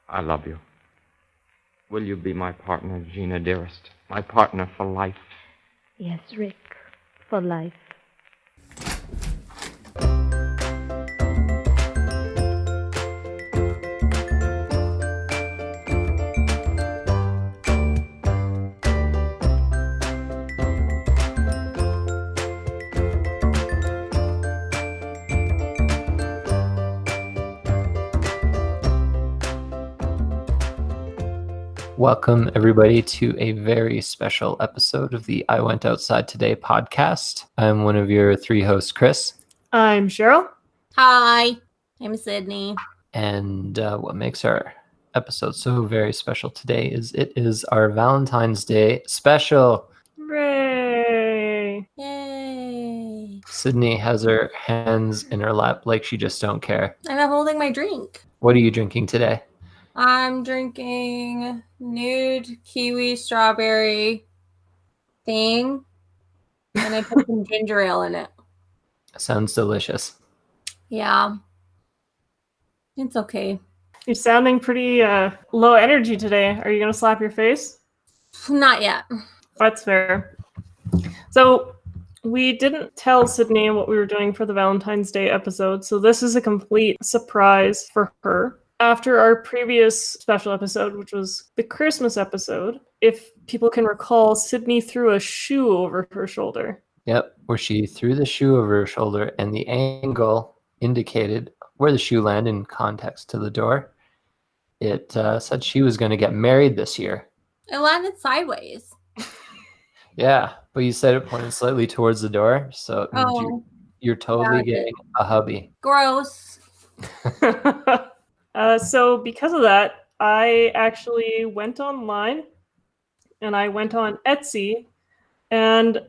I love you. Will you be my partner, Gina, dearest? My partner for life. Yes, Rick, for life. Welcome, everybody, to a very special episode of the I Went Outside Today podcast. I'm one of your three hosts, Chris. I'm Sheryl. Hi, I'm Sydney. And what makes our episode so very special today is it is our Valentine's Day special. Hooray! Yay! Sydney has her hands in her lap like she just don't care. And I'm holding my drink. What are you drinking today? I'm drinking nude kiwi strawberry thing, and I put some ginger ale in it. Sounds delicious. Yeah. It's okay. You're sounding pretty low energy today. Are you going to slap your face? Not yet. That's fair. So we didn't tell Sydney what we were doing for the Valentine's Day episode, so this is a complete surprise for her. After our previous special episode, which was the Christmas episode, if people can recall, Sydney threw a shoe over her shoulder. Yep, where she threw the shoe over her shoulder and the angle indicated where the shoe landed in context to the door. It said she was going to get married this year. It landed sideways. Yeah, but you said it pointed slightly towards the door, so it means you're totally getting a hubby. Gross. So because of that, I actually went online and I went on Etsy and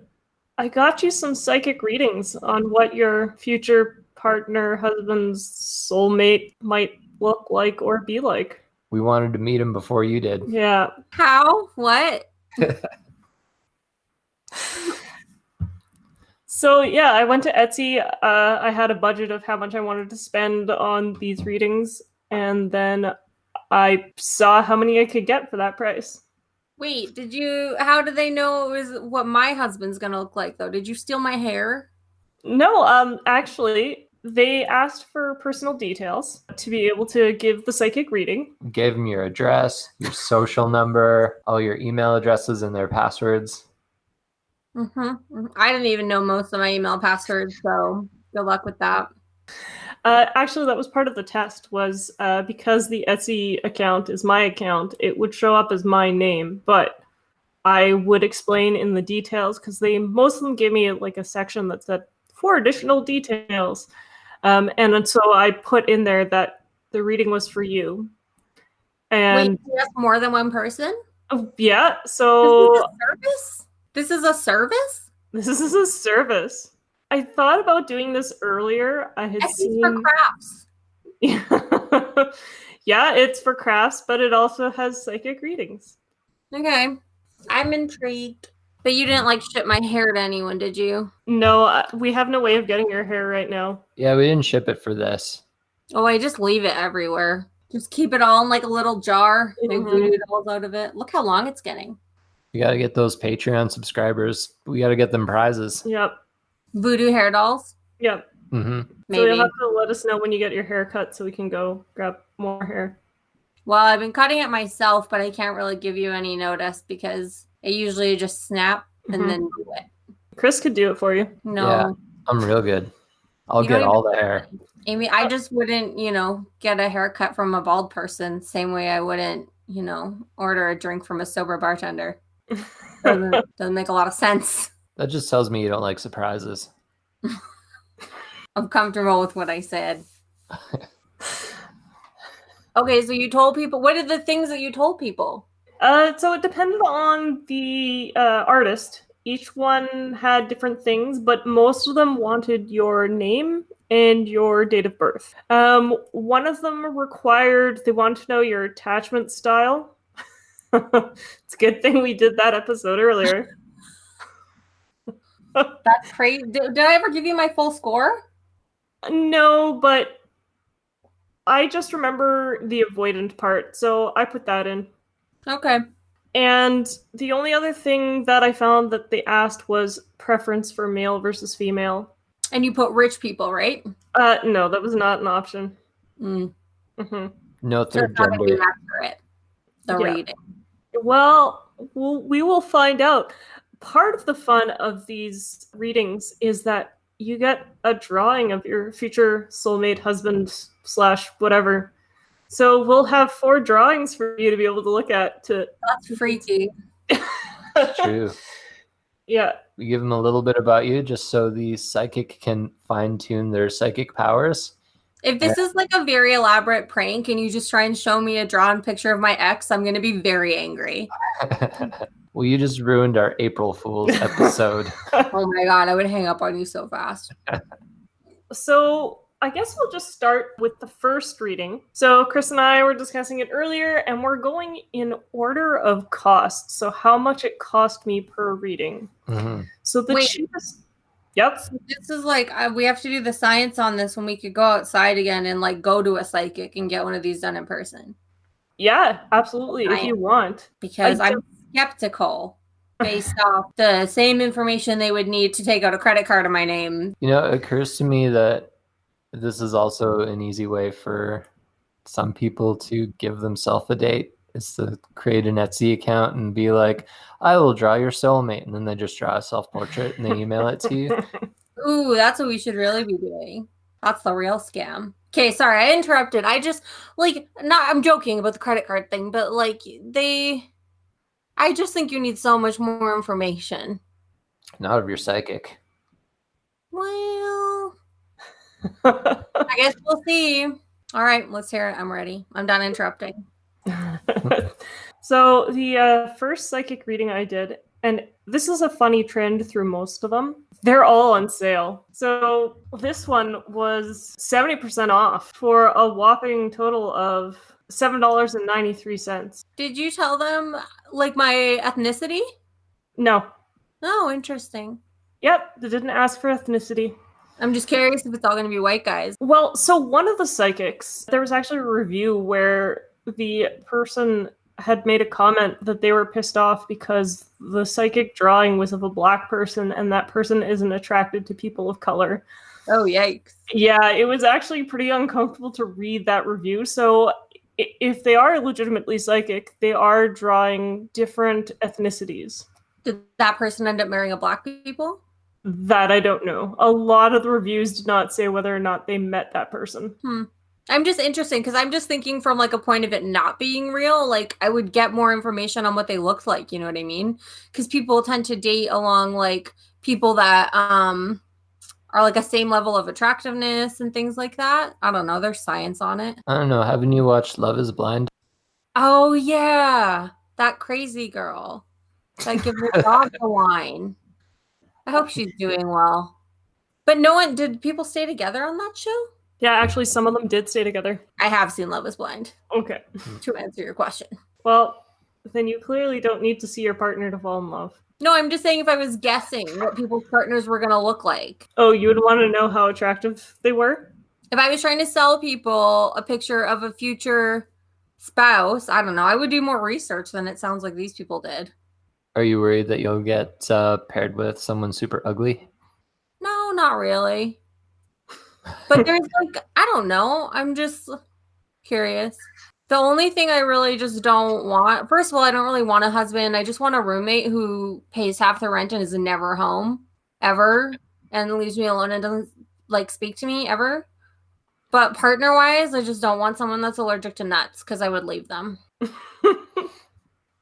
I got you some psychic readings on what your future partner, husband's soulmate might look like or be like. We wanted to meet him before you did. Yeah. How? What? So yeah, I went to Etsy. I had a budget of how much I wanted to spend on these readings, and then I saw how many I could get for that price. Wait, how did they know it was what my husband's gonna look like though? Did you steal my hair? No, actually, they asked for personal details to be able to give the psychic reading. You gave him your address, your social number, all your email addresses and their passwords. Mm-hmm. I didn't even know most of my email passwords, so good luck with that. Actually, that was part of the test, was because the Etsy account is my account, it would show up as my name, but I would explain in the details, because most of them gave me like a section that said, for additional details. And so I put in there that the reading was for you. And wait, that's more than one person? Yeah, so... This is a service? This is a service. I thought about doing this earlier. I had seen for crafts. Yeah, it's for crafts, but it also has psychic readings. Okay. I'm intrigued. But you didn't like ship my hair to anyone, did you? No, we have no way of getting your hair right now. Yeah, we didn't ship it for this. Oh, I just leave it everywhere. Just keep it all in like a little jar. Make voodoo dolls out of it. Look how long it's getting. We got to get those Patreon subscribers. We got to get them prizes. Yep. Voodoo hair dolls? Yep. Mm-hmm. Maybe. So you'll have to let us know when you get your hair cut so we can go grab more hair. Well, I've been cutting it myself, but I can't really give you any notice because I usually just snap and then do it. Chris could do it for you. No. Yeah, I'm real good. I'll get all the hair. Amy, I just wouldn't, get a haircut from a bald person same way I wouldn't, order a drink from a sober bartender. Doesn't make a lot of sense. That just tells me you don't like surprises. I'm comfortable with what I said. Okay, so you told people, what are the things that you told people? So it depended on the artist. Each one had different things, but most of them wanted your name and your date of birth. One of them they wanted to know your attachment style. It's a good thing we did that episode earlier. That's crazy. Did I ever give you my full score? No, but I just remember the avoidant part, so I put that in. Okay. And the only other thing that I found that they asked was preference for male versus female. And you put rich people, right? No, that was not an option. Mm. Hmm. No So third it's not going to be gender. accurate. The Yeah. reading. Well, we will find out. Part of the fun of these readings is that you get a drawing of your future soulmate husband / whatever. So we'll have 4 drawings for you to be able to look at to That's freaky. True. Yeah. We give them a little bit about you just so the psychic can fine-tune their psychic powers. If this is like a very elaborate prank and you just try and show me a drawn picture of my ex, I'm going to be very angry. Well, you just ruined our April Fool's episode. Oh my God, I would hang up on you so fast. So I guess we'll just start with the first reading. So Chris and I were discussing it earlier, and we're going in order of cost. So how much it cost me per reading. Mm-hmm. So the Wait. cheapest. Yep. This is like, we have to do the science on this when we could go outside again and like go to a psychic and get one of these done in person. Yeah, absolutely. If you want. Because I'm skeptical based off the same information they would need to take out a credit card in my name. You know, it occurs to me that this is also an easy way for some people to give themselves a date, is to create an Etsy account and be like, I will draw your soulmate. And then they just draw a self-portrait and they email it to you. Ooh, that's what we should really be doing. That's the real scam. Okay, sorry, I interrupted. I just, I'm joking about the credit card thing, but I just think you need so much more information. Not of your psychic. Well, I guess we'll see. All right, let's hear it. I'm ready. I'm done interrupting. So the first psychic reading I did, and this is a funny trend through most of them, they're all on sale. So this one was 70% off for a whopping total of $7.93. Did you tell them like my ethnicity? No. Oh, interesting. Yep, they didn't ask for ethnicity. I'm just curious if it's all going to be white guys. Well, so one of the psychics, there was actually a review where the person had made a comment that they were pissed off because the psychic drawing was of a black person and that person isn't attracted to people of color. Oh, yikes. Yeah, it was actually pretty uncomfortable to read that review. So if they are legitimately psychic, they are drawing different ethnicities. Did that person end up marrying a black people? That I don't know. A lot of the reviews did not say whether or not they met that person. I'm just interested because I'm just thinking from like a point of it not being real. Like I would get more information on what they looked like. You know what I mean? Because people tend to date along like people that are like a same level of attractiveness and things like that. I don't know. There's science on it. I don't know. Haven't you watched Love is Blind? Oh yeah, that crazy girl that gives her dog the wine. I hope she's doing well. But did people stay together on that show? Yeah, actually, some of them did stay together. I have seen Love is Blind. Okay. To answer your question. Well, then you clearly don't need to see your partner to fall in love. No, I'm just saying if I was guessing what people's partners were going to look like. Oh, you would want to know how attractive they were? If I was trying to sell people a picture of a future spouse, I don't know. I would do more research than it sounds like these people did. Are you worried that you'll get paired with someone super ugly? No, not really. But there's like, I don't know. I'm just curious. The only thing I really just don't want, first of all, I don't really want a husband. I just want a roommate who pays half the rent and is never home, ever, and leaves me alone and doesn't like speak to me ever. But partner-wise, I just don't want someone that's allergic to nuts because I would leave them.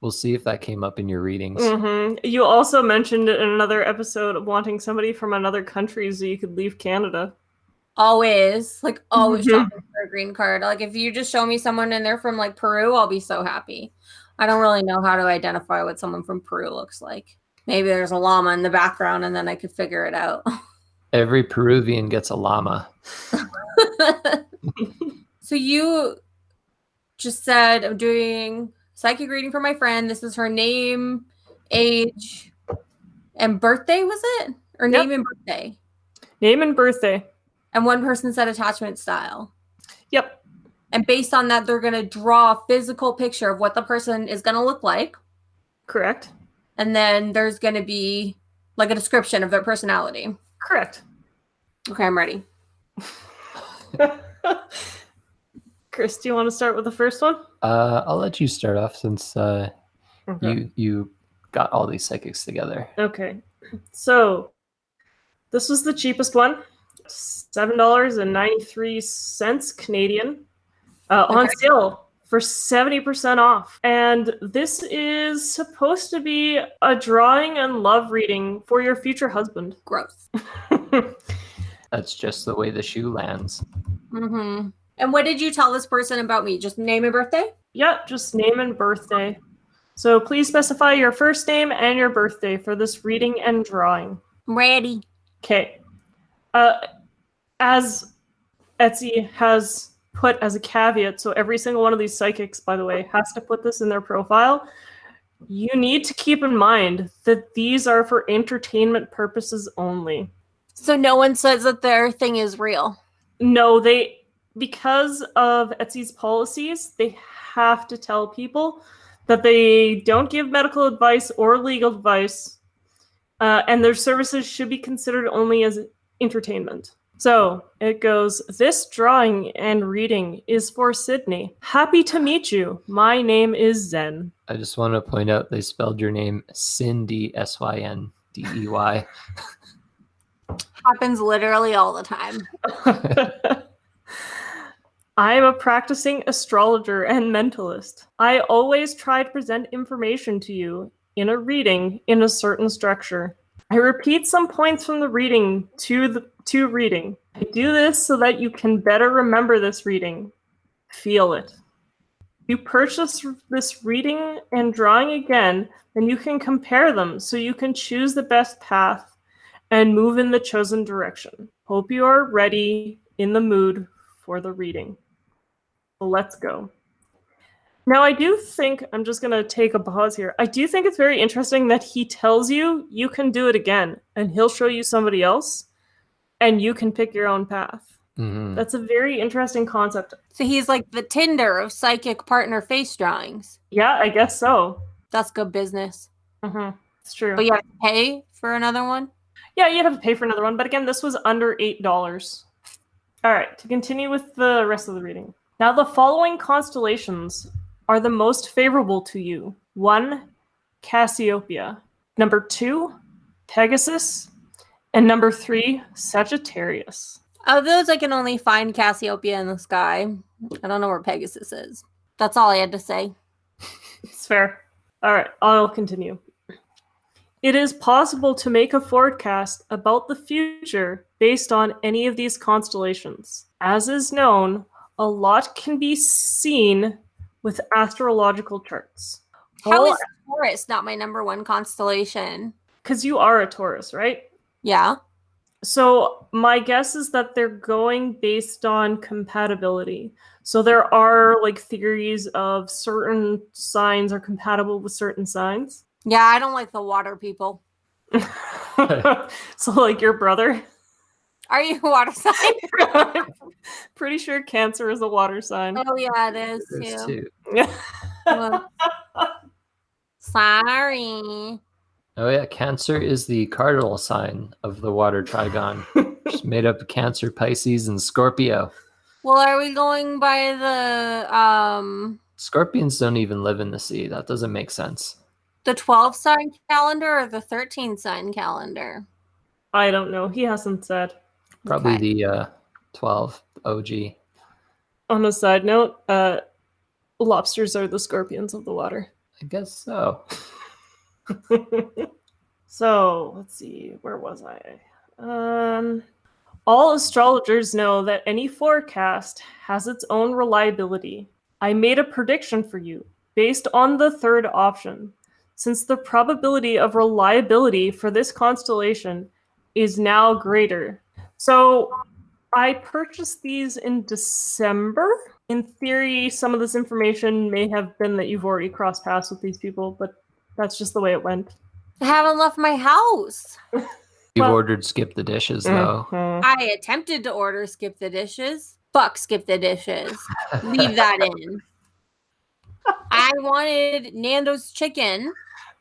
We'll see if that came up in your readings. Mm-hmm. You also mentioned in another episode wanting somebody from another country so you could leave Canada. Always shopping for a green card. Like if you just show me someone and they're from like Peru, I'll be so happy. I don't really know how to identify what someone from Peru looks like. Maybe there's a llama in the background and then I could figure it out. Every Peruvian gets a llama. So you just said I'm doing psychic reading for my friend. This is her name, age, and birthday, was it? Or name and birthday? Name and birthday. And one person said attachment style. Yep. And based on that, they're going to draw a physical picture of what the person is going to look like. Correct. And then there's going to be like a description of their personality. Correct. Okay, I'm ready. Chris, do you want to start with the first one? I'll let you start off since you got all these psychics together. Okay. So this was the cheapest one. $7.93 Canadian. On sale for 70% off. And this is supposed to be a drawing and love reading for your future husband. Gross. That's just the way the shoe lands. Mm-hmm. And what did you tell this person about me? Just name and birthday? Yeah, just name and birthday. So please specify your first name and your birthday for this reading and drawing. Ready. Okay. As Etsy has put as a caveat, so every single one of these psychics, by the way, has to put this in their profile. You need to keep in mind that these are for entertainment purposes only. So no one says that their thing is real? No, because of Etsy's policies, they have to tell people that they don't give medical advice or legal advice, and their services should be considered only as entertainment. So it goes, this drawing and reading is for Sydney. Happy to meet you. My name is Zen. I just want to point out they spelled your name Cindy, Syndey. Happens literally all the time. I am a practicing astrologer and mentalist. I always try to present information to you in a reading in a certain structure. I repeat some points from the reading to reading. I do this so that you can better remember this reading. Feel it. You purchase this reading and drawing again, then you can compare them so you can choose the best path and move in the chosen direction. Hope you are ready, in the mood for the reading. So let's go. Now, I do think, I'm just going to take a pause here. I do think it's very interesting that he tells you you can do it again, and he'll show you somebody else, and you can pick your own path. Mm-hmm. That's a very interesting concept. So he's like the Tinder of psychic partner face drawings. Yeah, I guess so. That's good business. Mm-hmm. It's true. But you have to pay for another one? Yeah, you'd have to pay for another one, but again, this was under $8. All right, to continue with the rest of the reading. Now, the following constellations are the most favorable to you. 1, Cassiopeia. Number 2, Pegasus. And number 3, Sagittarius. Of those, I can only find Cassiopeia in the sky. I don't know where Pegasus is. That's all I had to say. It's fair. All right, I'll continue. It is possible to make a forecast about the future based on any of these constellations. As is known, a lot can be seen with astrological charts. How is Taurus not my number one constellation? Because you are a Taurus, right? Yeah. So my guess is that they're going based on compatibility. So there are like theories of certain signs are compatible with certain signs. Yeah, I don't like the water people. So like your brother? Are you a water sign? Pretty sure Cancer is a water sign. Oh yeah, it is There's too. two. Well, sorry. Oh yeah, Cancer is the cardinal sign of the water trigon. It's made up of Cancer, Pisces, and Scorpio. Well, are we going by the Scorpions don't even live in the sea. That doesn't make sense. the 12 sign calendar or the 13 sign calendar? I don't know. He hasn't said. Probably Okay. the 12 OG. On a side note, lobsters are the scorpions of the water. I guess so. So, let's see. Where was I? All astrologers know that any forecast has its own reliability. I made a prediction for you based on the third option, since the probability of reliability for this constellation is now greater. So I purchased these in December. In theory, some of this information may have been that you've already crossed paths with these people, but that's just the way it went. I haven't left my house. You've Well- ordered Skip the Dishes, though. Mhm. I attempted to order skip the dishes. fuck Skip the Dishes. Leave that in. I wanted Nando's chicken,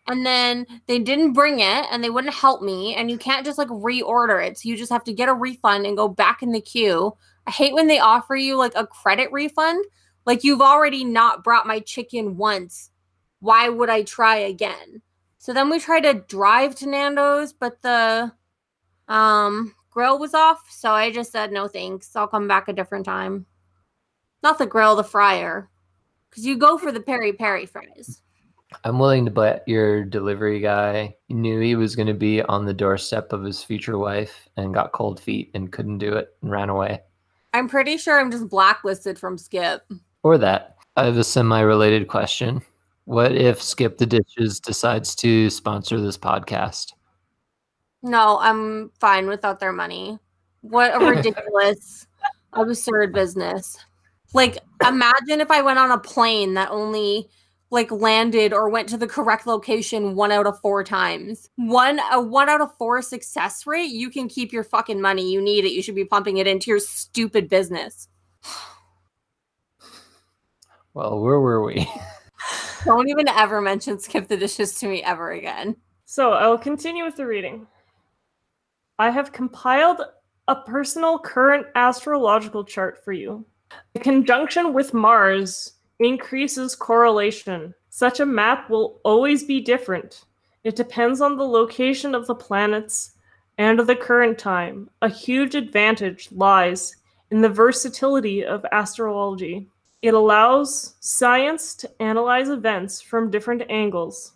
and then they didn't bring it, and they wouldn't help me, and you can't just like reorder it. So you just have to get a refund and go back in the queue. I hate when they offer you like a credit refund. Like, you've already not brought my chicken once. Why would I try again? So then we tried to drive to Nando's, but the grill was off. So I just said, no thanks. I'll come back a different time. Not the grill, the fryer. Because you go for the peri-peri fries. I'm willing to bet your delivery guy knew he was going to be on the doorstep of his future wife and got cold feet and couldn't do it and ran away. I'm pretty sure I'm just blacklisted from Skip. Or that. I have a semi-related question. What if Skip the Dishes decides to sponsor this podcast? No, I'm fine without their money. What a ridiculous, absurd business. Like, imagine if I went on a plane that only like landed or went to the correct location 1 out of 4 times. A 1 out of 4 success rate, you can keep your fucking money. You need it. You should be pumping it into your stupid business. Well, where were we? Don't even ever mention Skip the Dishes to me ever again. So I will continue with the reading. I have compiled a personal current astrological chart for you. The conjunction with Mars increases correlation. Such a map will always be different. It depends on the location of the planets and the current time. A huge advantage lies in the versatility of astrology. It allows science to analyze events from different angles.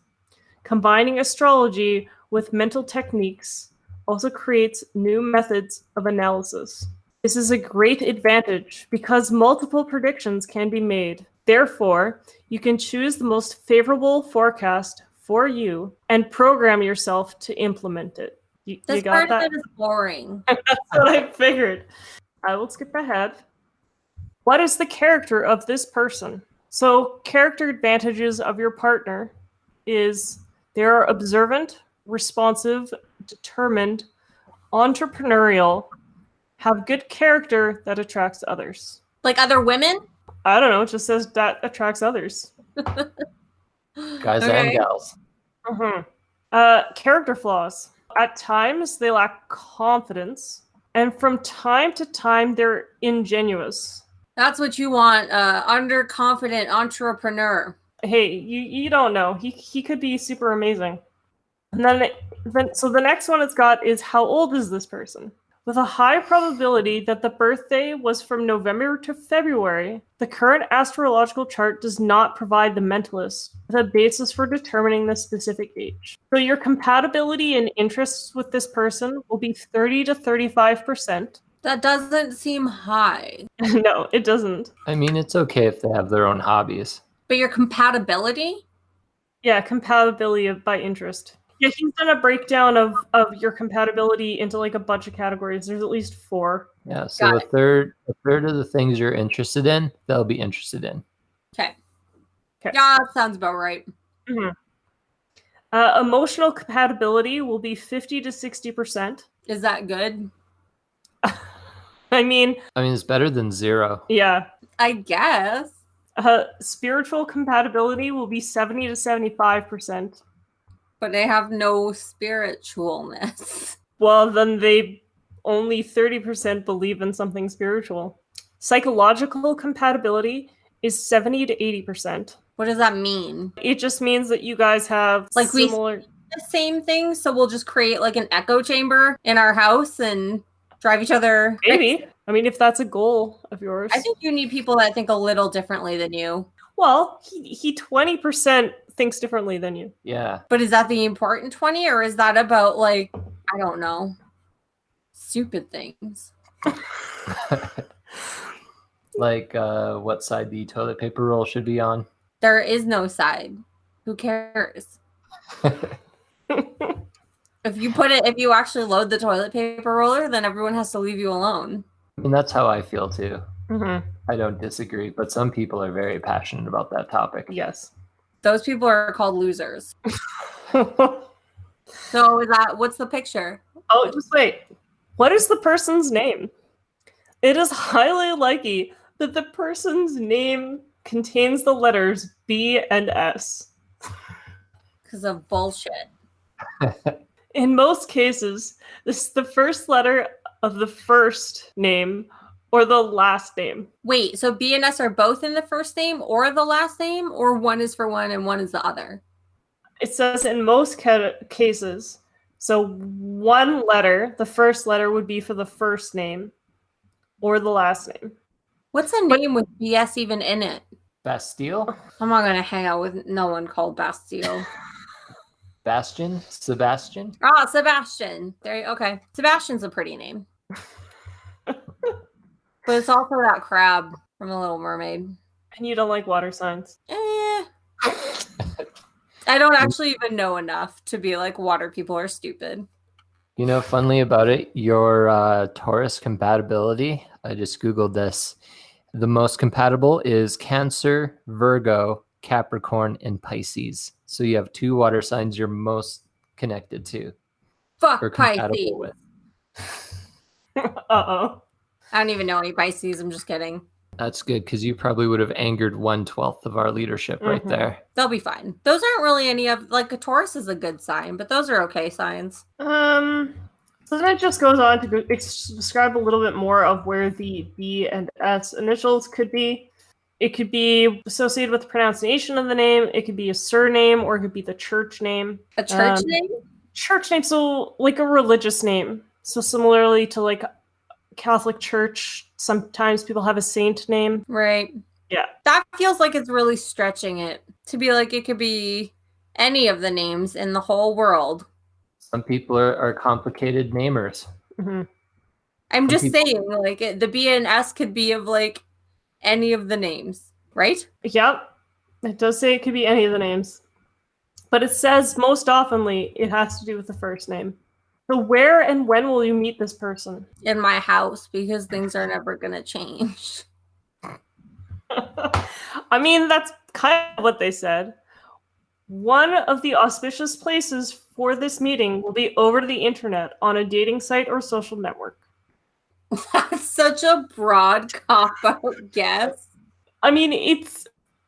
Combining astrology with mental techniques also creates new methods of analysis. This is a great advantage because multiple predictions can be made. Therefore, you can choose the most favorable forecast for you and program yourself to implement it. You This got part that? of it is boring. That's what I figured. I will skip ahead. What is the character of this person? So, character advantages of your partner is they are observant, responsive, determined, entrepreneurial, have good character that attracts others. Like other women? I don't know, it just says that attracts others. Guys and Okay. gals. Character flaws. At times, they lack confidence, and from time to time, they're ingenuous. That's what you want, underconfident entrepreneur. Hey, you don't know. He could be super amazing. And then so the next one it's got is how old is this person? With a high probability that the birthday was from November to February, the current astrological chart does not provide the mentalist with a basis for determining the specific age. So your compatibility and interests with this person will be 30 to 35%. That doesn't seem high. No, it doesn't. I mean, it's okay if they have their own hobbies. But your compatibility? Yeah, compatibility by interest. Yeah, he's done a breakdown of your compatibility into like a bunch of categories. There's at least 4. Yeah, so a third of the things you're interested in, they'll be interested in. Okay. Okay. Yeah, that sounds about right. Mm-hmm. Emotional compatibility will be 50 to 60%. Is that good? I mean, it's better than 0. yeah. I guess. Spiritual compatibility will be 70 to 75%. But they have no spiritualness. Well, then they only 30% believe in something spiritual. Psychological compatibility is 70 to 80%. What does that mean? It just means that you guys have Like similar... The same thing, so we'll just create like an echo chamber in our house and drive each other. Maybe. I mean, if that's a goal of yours. I think you need people that think a little differently than you. Well, he 20% thinks differently than you. Yeah. But is that the important 20, or is that about like, I don't know, stupid things? Like what side the toilet paper roll should be on. There is no side. Who cares? If you actually load the toilet paper roller, then everyone has to leave you alone. I mean, that's how I feel too. Mm-hmm. I don't disagree, but some people are very passionate about that topic. Yes. Those people are called losers. Oh, So what's the picture? just wait. What is the person's name? It is highly likely that the person's name contains the letters B and S. Because of bullshit. In most cases, this is the first letter of the first name or the last name. Wait, so B and S are both in the first name or the last name, or one is for one and one is the other? It says in most cases. So one letter, the first letter would be for the first name or the last name. What's a name with BS even in it? Bastille? I'm not gonna hang out with no one called Bastille. Bastion? Sebastian? Ah, Sebastian. Okay. Sebastian's a pretty name. But it's also that crab from The Little Mermaid. And you don't like water signs. I don't actually even know enough to be like water people are stupid. You know, funnily about it, your Taurus compatibility, I just Googled this. The most compatible is Cancer, Virgo, Capricorn, and Pisces. So you have 2 water signs you're most connected to. Fuck Or Pisces. compatible with. Uh-oh. I don't even know any Pisces. I'm just kidding. That's good, because you probably would have angered 1/12 of our leadership right there. They'll be fine. Those aren't really any of, like, a Taurus is a good sign, but those are okay signs. So then it just goes on to describe a little bit more of where the B and S initials could be. It could be associated with the pronunciation of the name. It could be a surname, or it could be the church name. A church name? Church name, so like a religious name. So similarly to like Catholic Church, sometimes people have a saint name. Right. Yeah. That feels like it's really stretching it to be like it could be any of the names in the whole world. Some people are complicated namers. Mm-hmm. I'm just saying, like, the B and S could be of, like, any of the names, right? Yep. It does say it could be any of the names. But it says most oftenly it has to do with the first name. So where and when will you meet this person? In my house, because things are never going to change. I mean, that's kind of what they said. One of the auspicious places for this meeting will be over the internet on a dating site or social network. That's such a broad cop-out guess. I mean,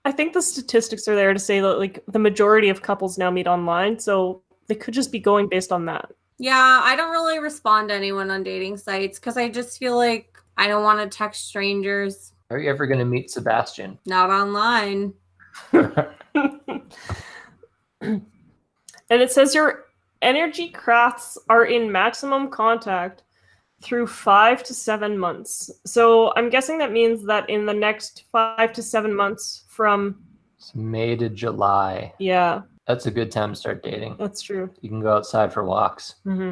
I think the statistics are there to say that like the majority of couples now meet online, so they could just be going based on that. Yeah, I don't really respond to anyone on dating sites because I just feel like I don't want to text strangers. Are you ever going to meet Sebastian? Not online. And it says your energy crafts are in maximum contact through 5 to 7 months. So I'm guessing that means that in the next 5 to 7 months from... It's May to July. Yeah. That's a good time to start dating. That's true. You can go outside for walks. Mm-hmm.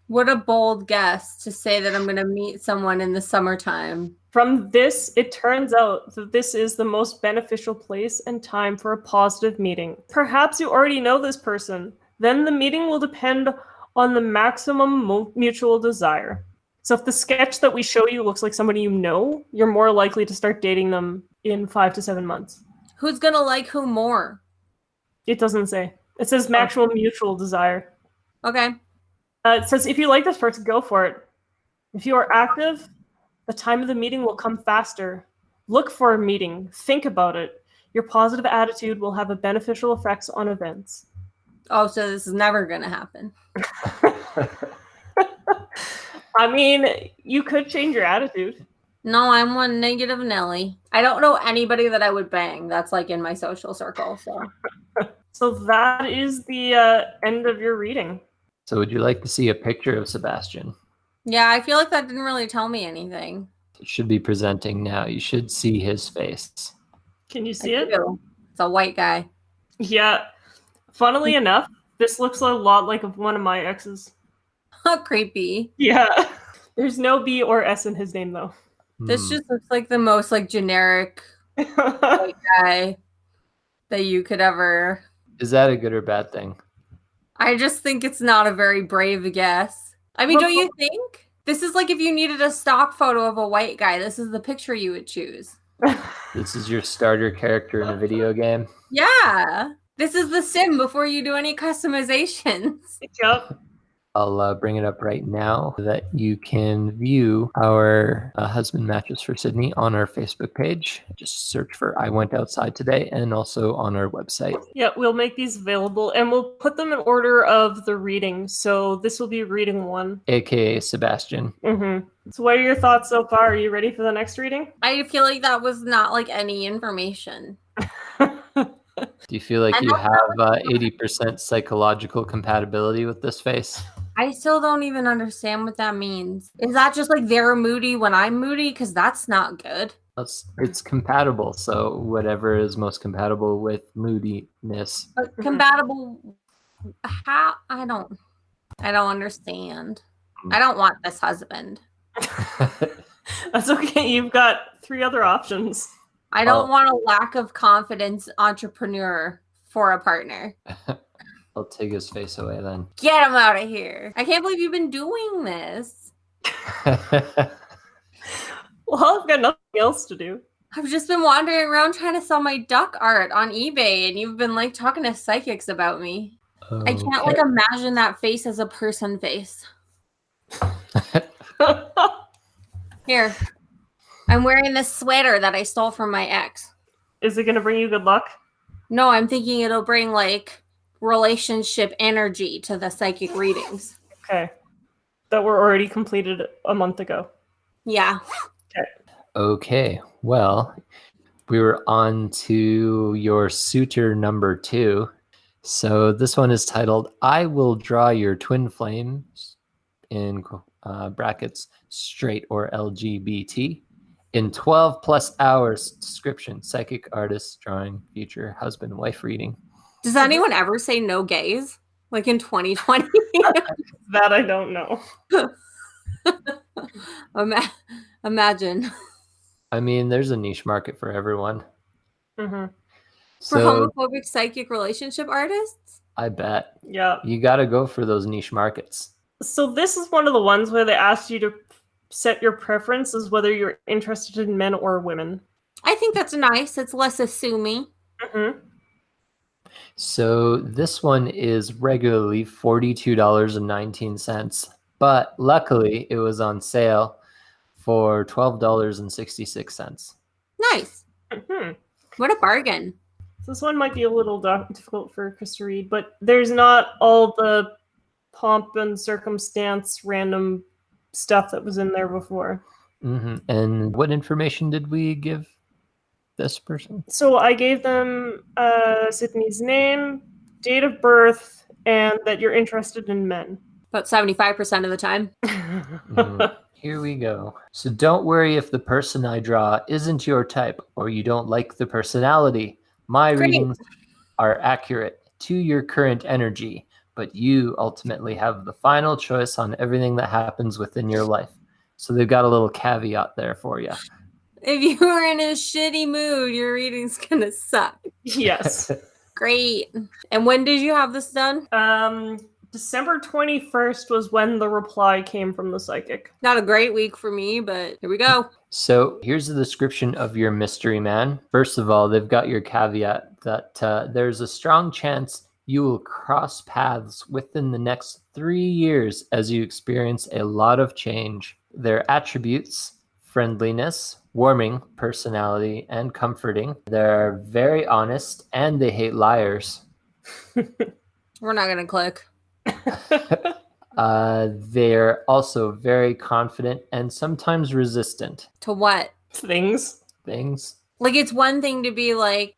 What a bold guess to say that I'm going to meet someone in the summertime. From this, it turns out that this is the most beneficial place and time for a positive meeting. Perhaps you already know this person. Then the meeting will depend on the maximum mutual desire. So if the sketch that we show you looks like somebody you know, you're more likely to start dating them in 5 to 7 months. Who's going to like who more? It doesn't say. It says maximum mutual desire. Okay. It says if you like this person, go for it. If you are active, the time of the meeting will come faster. Look for a meeting. Think about it. Your positive attitude will have a beneficial effects on events. Oh, so this is never going to happen. I mean, you could change your attitude. No, I'm one negative Nelly. I don't know anybody that I would bang that's like in my social circle. So that is the end of your reading. So would you like to see a picture of Sebastian? Yeah, I feel like that didn't really tell me anything. It should be presenting now. You should see his face. Can you see it? It's a white guy. Yeah. Funnily enough, this looks a lot like one of my exes. Creepy. Yeah. There's no B or S in his name, though. This just looks like the most like generic white guy that you could ever... Is that a good or bad thing? I just think it's not a very brave guess. I mean, don't you think? This is like if you needed a stock photo of a white guy, this is the picture you would choose. This is your starter character in a video game? Yeah. This is the sim before you do any customizations. Yep. I'll bring it up right now that you can view our husband matches for Sydney on our Facebook page. Just search for I Went Outside Today, and also on our website. Yeah, we'll make these available and we'll put them in order of the reading. So this will be reading 1. AKA Sebastian. Mm-hmm. So what are your thoughts so far? Are you ready for the next reading? I feel like that was not like any information. Do you feel like And you that's have 80% psychological compatibility with this face? I still don't even understand what that means. Is that just like they're moody when I'm moody? Because that's not good. It's compatible, so whatever is most compatible with moodiness. But compatible, how? I don't understand. I don't want this husband. That's okay. You've got 3 other options. I don't want a lack of confidence entrepreneur for a partner. I'll take his face away then. Get him out of here. I can't believe you've been doing this. Well, I've got nothing else to do. I've just been wandering around trying to sell my duck art on eBay, and you've been like talking to psychics about me. I can't like imagine that face as a person face. Here. I'm wearing this sweater that I stole from my ex. Is it going to bring you good luck? No, I'm thinking it'll bring like relationship energy to the psychic readings. Okay. That were already completed a month ago. Yeah. Okay, well, we were on to your suitor number 2. So this one is titled, I Will Draw Your Twin Flames, in brackets, straight or LGBT, in 12 plus hours. Description, psychic artist drawing future husband-wife reading. Does anyone ever say no gays? Like in 2020? That I don't know. Imagine. I mean, there's a niche market for everyone. Mm-hmm. For So homophobic psychic relationship artists? I bet. Yeah. You got to go for those niche markets. So this is one of the ones where they asked you to set your preference as whether you're interested in men or women. I think that's nice. It's less assuming. Mm-hmm. So this one is regularly $42.19, but luckily it was on sale for $12.66. Nice. Mm-hmm. What a bargain. So this one might be a little difficult for Chris to read, but there's not all the pomp and circumstance random stuff that was in there before. Mm-hmm. And what information did we give this person? So I gave them Sydney's name, date of birth, and that you're interested in men. About 75% of the time. Here we go. So don't worry if the person I draw isn't your type or you don't like the personality. My readings are accurate to your current energy, but you ultimately have the final choice on everything that happens within your life. So they've got a little caveat there for you. If you were in a shitty mood, your reading's gonna suck. Yes. Great. And when did you have this done? December 21st was when the reply came from the psychic. Not a great week for me, but here we go. So here's the description of your mystery man. First of all, they've got your caveat that there's a strong chance you will cross paths within the next 3 years as you experience a lot of change. Their attributes: friendliness, warming, personality, and comforting. They're very honest and they hate liars. We're not gonna click. They're also very confident and sometimes resistant. To what? Things. Like, it's one thing to be like,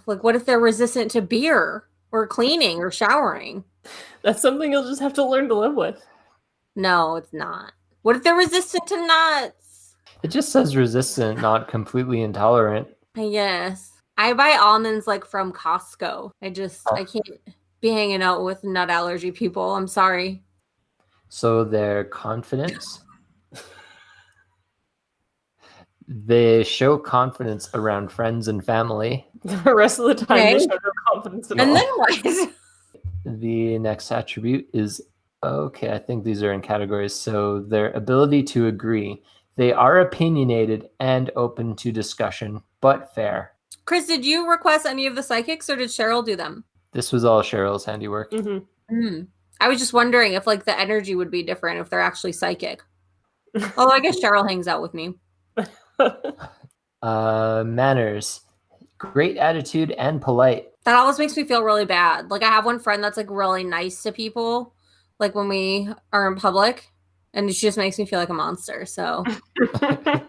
what if they're resistant to beer or cleaning or showering? That's something you'll just have to learn to live with. No, it's not. What if they're resistant to nuts? It just says resistant, not completely intolerant. I guess. I buy almonds like from Costco. I can't be hanging out with nut allergy people. I'm sorry. So their confidence. They show confidence around friends and family. The rest of the time, Okay. they show no confidence at all. And then what? The next attribute is, okay, I think these are in categories. So their ability to agree. They are opinionated and open to discussion, but fair. Chris, did you request any of the psychics or did Cheryl do them? This was all Cheryl's handiwork. Mm-hmm. I was just wondering if like the energy would be different if they're actually psychic. Although I guess Cheryl hangs out with me. Manners. Great attitude and polite. That always makes me feel really bad. Like I have one friend that's like really nice to people, like when we are in public, and she just makes me feel like a monster. So I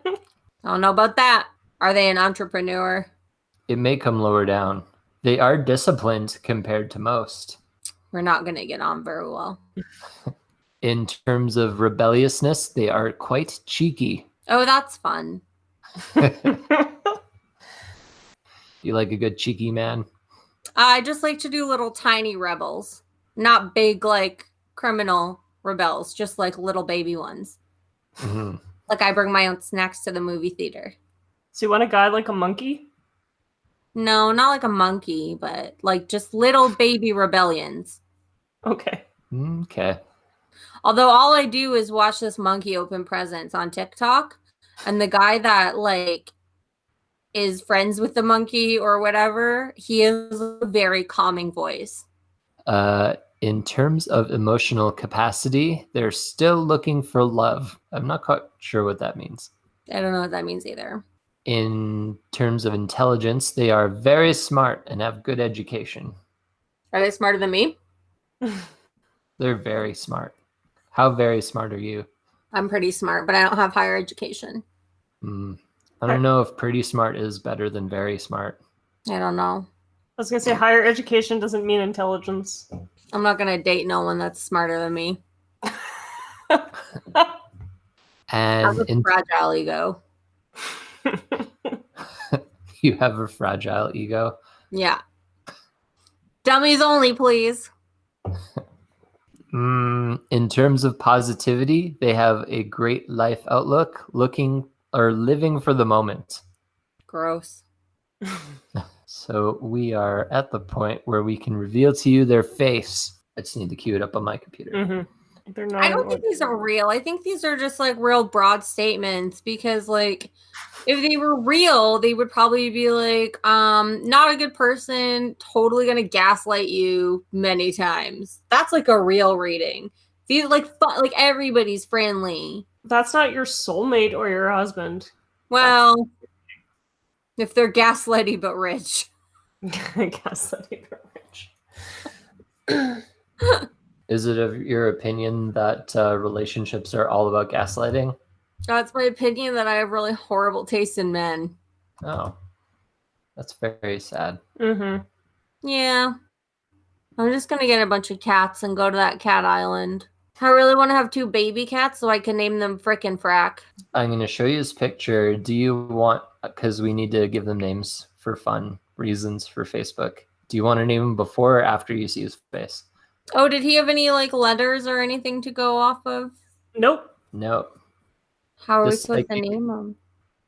don't know about that. Are they an entrepreneur? It may come lower down. They are disciplined compared to most. We're not going to get on very well. In terms of rebelliousness, they are quite cheeky. Oh, that's fun. You like a good cheeky man? I just like to do little tiny rebels, not big like criminal rebels, just like little baby ones. Mm-hmm. Like I bring my own snacks to the movie theater. So you want a guy like a monkey? No, not like a monkey, but like just little baby rebellions. Okay. Okay. Although all I do is watch this monkey open presents on TikTok, and the guy that like is friends with the monkey or whatever, he has a very calming voice. In terms of emotional capacity, they're still looking for love. I'm not quite sure what that means. I don't know what that means either. In terms of intelligence, they are very smart and have good education. Are they smarter than me? They're very smart. How very smart are you? I'm pretty smart, but I don't have higher education. I don't know if pretty smart is better than very smart. I don't know. I was going to say higher education doesn't mean intelligence. I'm not going to date no one that's smarter than me. I have And a fragile ego. you have a fragile ego. Yeah. Dummies only, please. In terms of positivity, they have a great life outlook, looking or living for the moment. Gross. So we are at the point where we can reveal to you their face. I just need to cue it up on my computer. Mm-hmm. They're not. I don't think these are real. I think these are just like real broad statements because like if they were real, they would probably be like, not a good person, totally gonna gaslight you many times. That's like a real reading. These like like everybody's friendly. That's not your soulmate or your husband. Well, if they're gaslighty but rich. Gaslighting or rich. Is it of your opinion that relationships are all about gaslighting? It's my opinion that I have really horrible taste in men. Oh, that's very sad. Mm-hmm. Yeah. I'm just going to get a bunch of cats and go to that cat island. I really want to have 2 baby cats so I can name them Frickin' Frack. I'm going to show you this picture. Do you want, because we need to give them names for fun reasons for Facebook. Do you want to name them before or after you see his face? Oh, did he have any like letters or anything to go off of? Nope. No. How are we Just supposed like- to name them?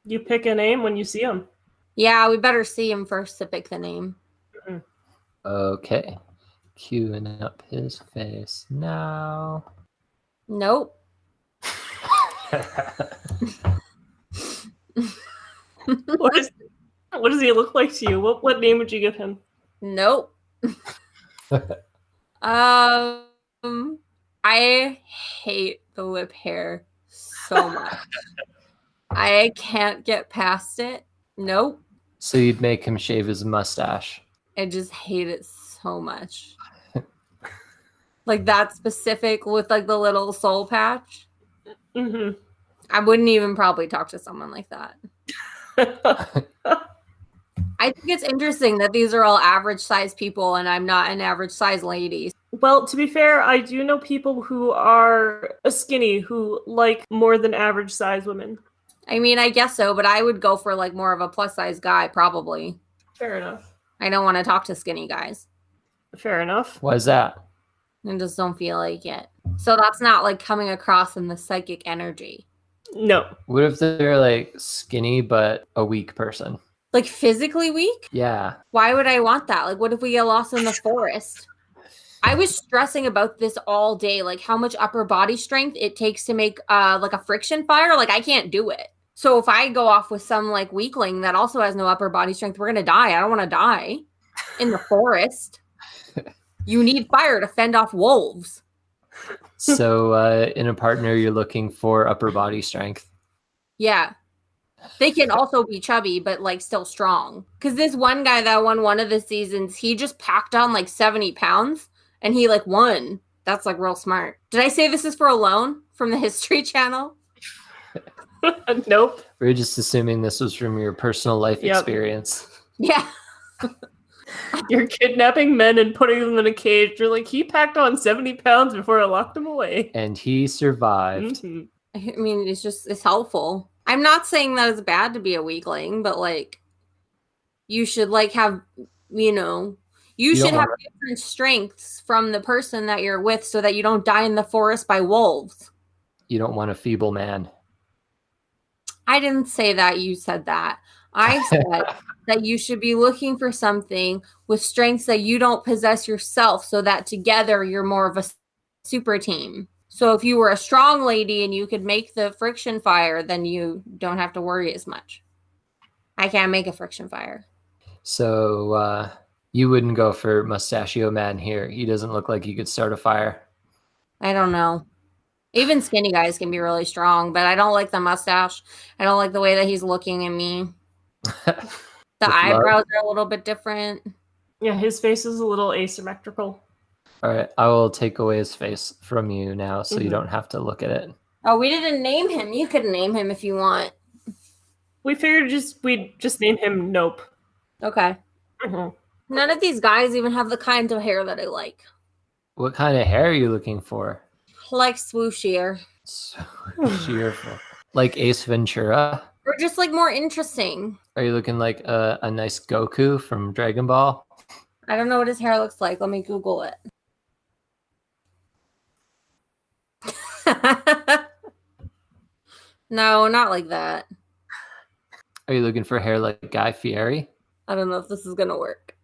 You pick a name when you see him. Yeah, we better see him first to pick the name. Okay. Queuing up his face now. Nope. What does he look like to you? What name would you give him? Nope. I hate the lip hair so much. I can't get past it. Nope. So you'd make him shave his mustache. I just hate it so much. Like that specific with like the little soul patch. Mm-hmm. I wouldn't even probably talk to someone like that. I think it's interesting that these are all average size people and I'm not an average size lady. Well, to be fair, I do know people who are skinny who like more than average size women. I mean, I guess so, but I would go for like more of a plus size guy probably. Fair enough. I don't want to talk to skinny guys. Fair enough. Why is that? I just don't feel like it. So that's not like coming across in the psychic energy. No. What if they're like skinny but a weak person? Like physically weak? Yeah. Why would I want that? Like, what if we get lost in the forest? I was stressing about this all day, like how much upper body strength it takes to make like a friction fire. Like I can't do it. So if I go off with some like weakling that also has no upper body strength, we're gonna die. I don't want to die in the forest. You need fire to fend off wolves. So in a partner, you're looking for upper body strength. Yeah. They can also be chubby, but like still strong. Because this one guy that won one of the seasons, he just packed on like 70 pounds and he like won. That's like real smart. Did I say this is for a loan from the History Channel? Nope. We're just assuming this was from your personal life Yep. experience. Yeah. You're kidnapping men and putting them in a cage. You're like, he packed on 70 pounds before I locked him away. And he survived. Mhm. I mean, it's helpful. I'm not saying that it's bad to be a weakling, but like, you should like have, you should have different strengths from the person that you're with so that you don't die in the forest by wolves. You don't want a feeble man. I didn't say that. You said that. I said that you should be looking for something with strengths that you don't possess yourself so that together you're more of a super team. So if you were a strong lady and you could make the friction fire, then you don't have to worry as much. I can't make a friction fire. So you wouldn't go for Mustachio Man here. He doesn't look like he could start a fire. I don't know. Even skinny guys can be really strong, but I don't like the mustache. I don't like the way that he's looking at me. The eyebrows are a little bit different. Yeah, his face is a little asymmetrical. All right, I will take away his face from you now so you don't have to look at it. Oh, we didn't name him. You could name him if you want. We figured we'd just name him Nope. Okay. Mm-hmm. None of these guys even have the kind of hair that I like. What kind of hair are you looking for? Like swooshier. Cheerful. Like Ace Ventura? Or just like more interesting. Are you looking like a nice Goku from Dragon Ball? I don't know what his hair looks like. Let me Google it. No, not like that. Are you looking for hair like Guy Fieri? I don't know if this is going to work.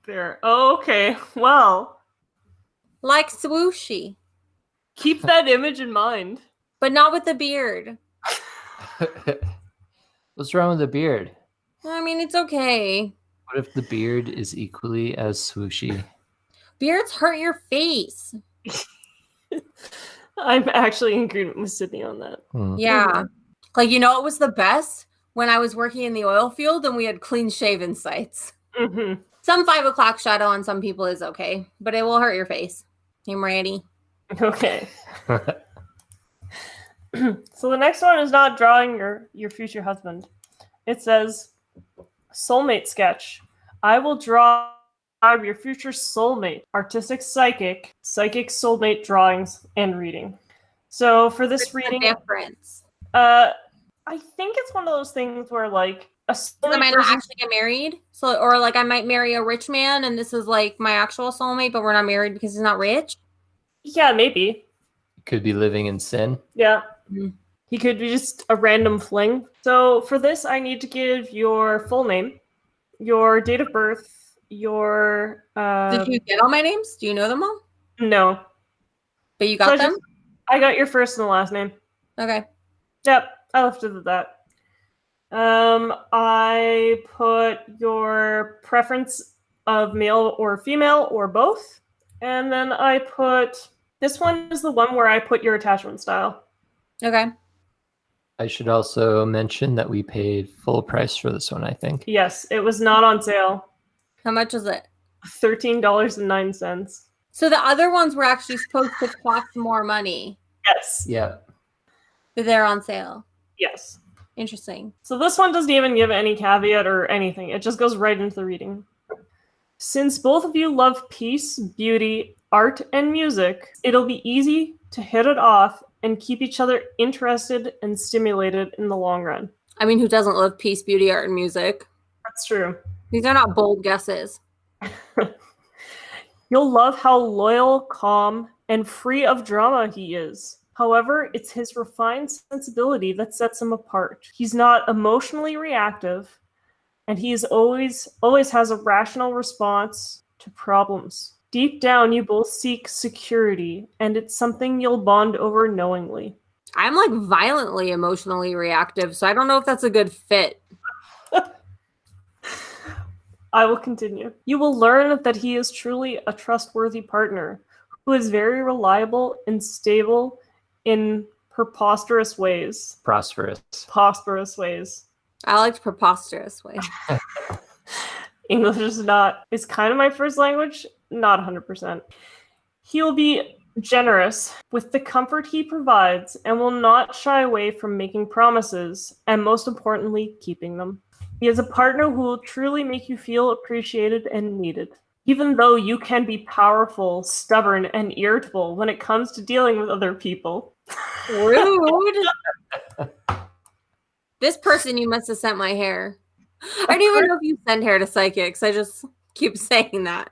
There. Oh, okay. Well, Like swooshy. keep that image in mind. But not with the beard. What's wrong with the beard? I mean, it's okay. What if the beard is equally as swooshy? Beards hurt your face. I'm actually in agreement with Sydney on that. Yeah. Like, it was the best? When I was working in the oil field and we had clean shaven sites. Mm-hmm. Some 5 o'clock shadow on some people is okay, but it will hurt your face. I'm ready. Okay. So the next one is not drawing your future husband. It says, soulmate sketch. I will draw your future soulmate, artistic psychic soulmate drawings and reading. So for this What's the reading, difference? I think it's one of those things where like a So I might not actually get married. So, or like I might marry a rich man and this is like my actual soulmate, but we're not married because he's not rich. Yeah, maybe. Could be living in sin. Yeah. Mhm. He could be just a random fling. So for this, I need to give your full name, your date of birth, your... Did you get all my names? Do you know them all? No. But you got them? I got your first and last name. Okay. Yep, I left it at that. I put your preference of male or female or both. And then I put... This one is the one where I put your attachment style. Okay. I should also mention that we paid full price for this one, I think. Yes, it was not on sale. How much is it? $13.09. So the other ones were actually supposed to cost more money, Yes. Yeah. but they're on sale. Yes. Interesting. So this one doesn't even give any caveat or anything. It just goes right into the reading. Since both of you love peace, beauty, art, and music, it'll be easy to hit it off and keep each other interested and stimulated in the long run. I mean, who doesn't love peace, beauty, art, and music? That's true. These are not bold guesses. You'll love how loyal, calm, and free of drama he is. However, it's his refined sensibility that sets him apart. He's not emotionally reactive, and he is always has a rational response to problems. Deep down, you both seek security, and it's something you'll bond over knowingly. I'm like violently emotionally reactive, so I don't know if that's a good fit. I will continue. You will learn that he is truly a trustworthy partner who who is very reliable and stable in preposterous ways. Prosperous. Prosperous ways. I liked preposterous way. English is kind of my first language, not 100%. He will be generous with the comfort he provides and will not shy away from making promises and, most importantly, keeping them. He is a partner who will truly make you feel appreciated and needed. Even though you can be powerful, stubborn, and irritable when it comes to dealing with other people. Rude. This person, you must have sent my hair. I don't even know if you send hair to psychics. I just keep saying that.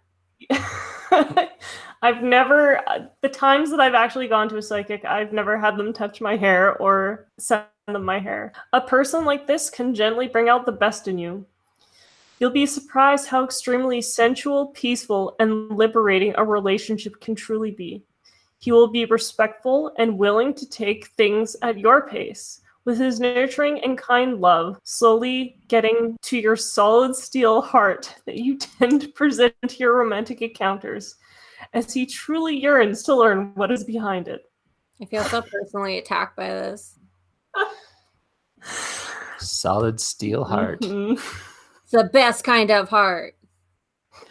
I've never, the times that I've actually gone to a psychic, I've never had them touch my hair or send them my hair. A person like this can gently bring out the best in you. You'll be surprised how extremely sensual, peaceful, and liberating a relationship can truly be. He will be respectful and willing to take things at your pace, with his nurturing and kind love slowly getting to your solid steel heart that you tend to present to your romantic encounters, as he truly yearns to learn what is behind it. I feel so personally attacked by this. Solid steel heart. Mm-hmm. It's the best kind of heart.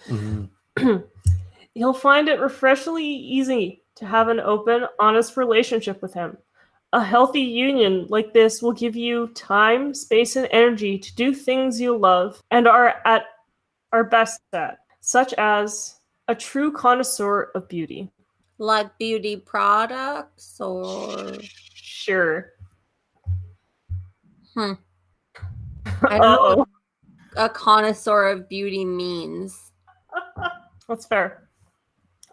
Mm-hmm. You'll find it refreshingly easy to have an open, honest relationship with him. A healthy union like this will give you time, space, and energy to do things you love and are best at, such as a true connoisseur of beauty. Like beauty products or... Sure. I don't know what a connoisseur of beauty means. That's fair.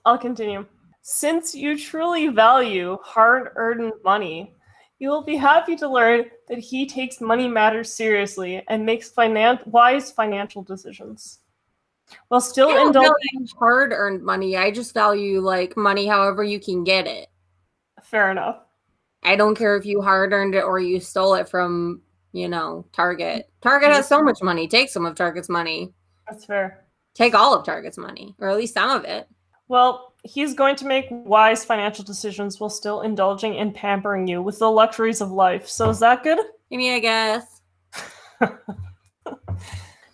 I'll continue. Since you truly value hard-earned money, you will be happy to learn that he takes money matters seriously and makes wise financial decisions. While still I don't indulging... value hard-earned money. I just value like money however you can get it. Fair enough. I don't care if you hard-earned it or you stole it from, Target. Target has so much money. Take some of Target's money. That's fair. Take all of Target's money, or at least some of it. Well, he's going to make wise financial decisions while still indulging and pampering you with the luxuries of life. So is that good? I mean, I guess.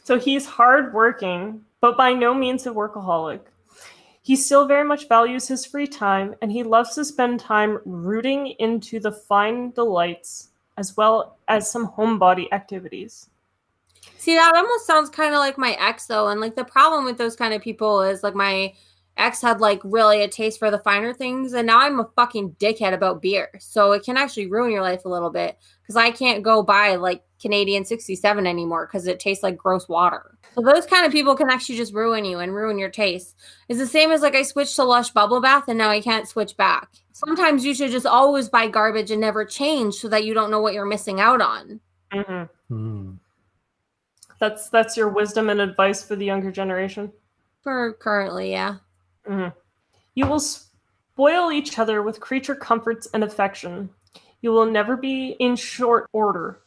So he's hardworking, but by no means a workaholic. He still very much values his free time, and he loves to spend time rooting into the fine delights as well as some homebody activities. See, that almost sounds kind of like my ex, though. And like the problem with those kind of people is like my ex had like really a taste for the finer things, and now I'm a fucking dickhead about beer. So it can actually ruin your life a little bit because I can't go buy like Canadian 67 anymore because it tastes like gross water. So those kind of people can actually just ruin you and ruin your taste. It's the same as like I switched to Lush Bubble Bath and now I can't switch back. Sometimes you should just always buy garbage and never change so that you don't know what you're missing out on. Mm-hmm. Mm. That's your wisdom and advice for the younger generation? For currently, yeah. Mm-hmm. You will spoil each other with creature comforts and affection. You will never be in short order.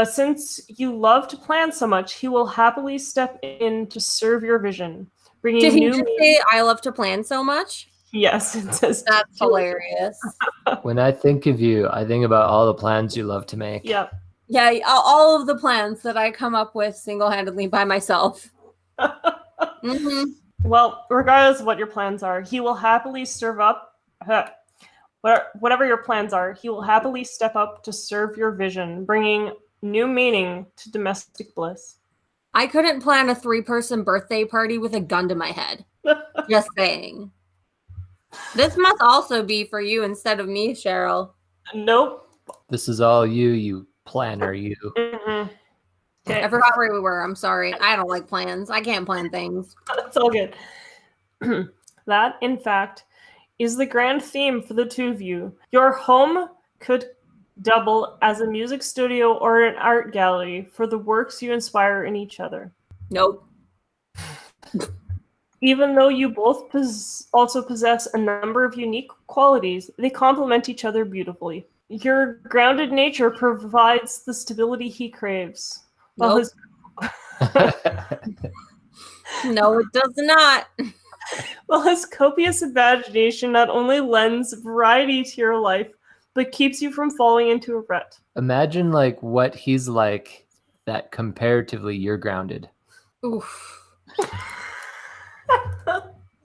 Since you love to plan so much, he will happily step in to serve your vision. Bringing Did he new just say, I love to plan so much? Yes, it says. That's hilarious. When I think of you, I think about all the plans you love to make. Yeah. Yeah, all of the plans that I come up with single-handedly by myself. Mm-hmm. Well, regardless of what your plans are, he will happily serve up. Whatever your plans are, he will happily step up to serve your vision, bringing new meaning to domestic bliss. I couldn't plan a 3-person birthday party with a gun to my head. Just saying. This must also be for you instead of me, Sheryl. Nope. This is all you planner, you. Mm-hmm. Okay. I forgot where we were. I'm sorry. I don't like plans. I can't plan things. That's all good. That, in fact, is the grand theme for the two of you. Your home could double as a music studio or an art gallery for the works you inspire in each other. Nope. Even though you both also possess a number of unique qualities, they complement each other beautifully. Your grounded nature provides the stability he craves. While Nope. No, it does not. Well, his copious imagination not only lends variety to your life, but keeps you from falling into a rut. Imagine like what he's like that comparatively you're grounded. Oof.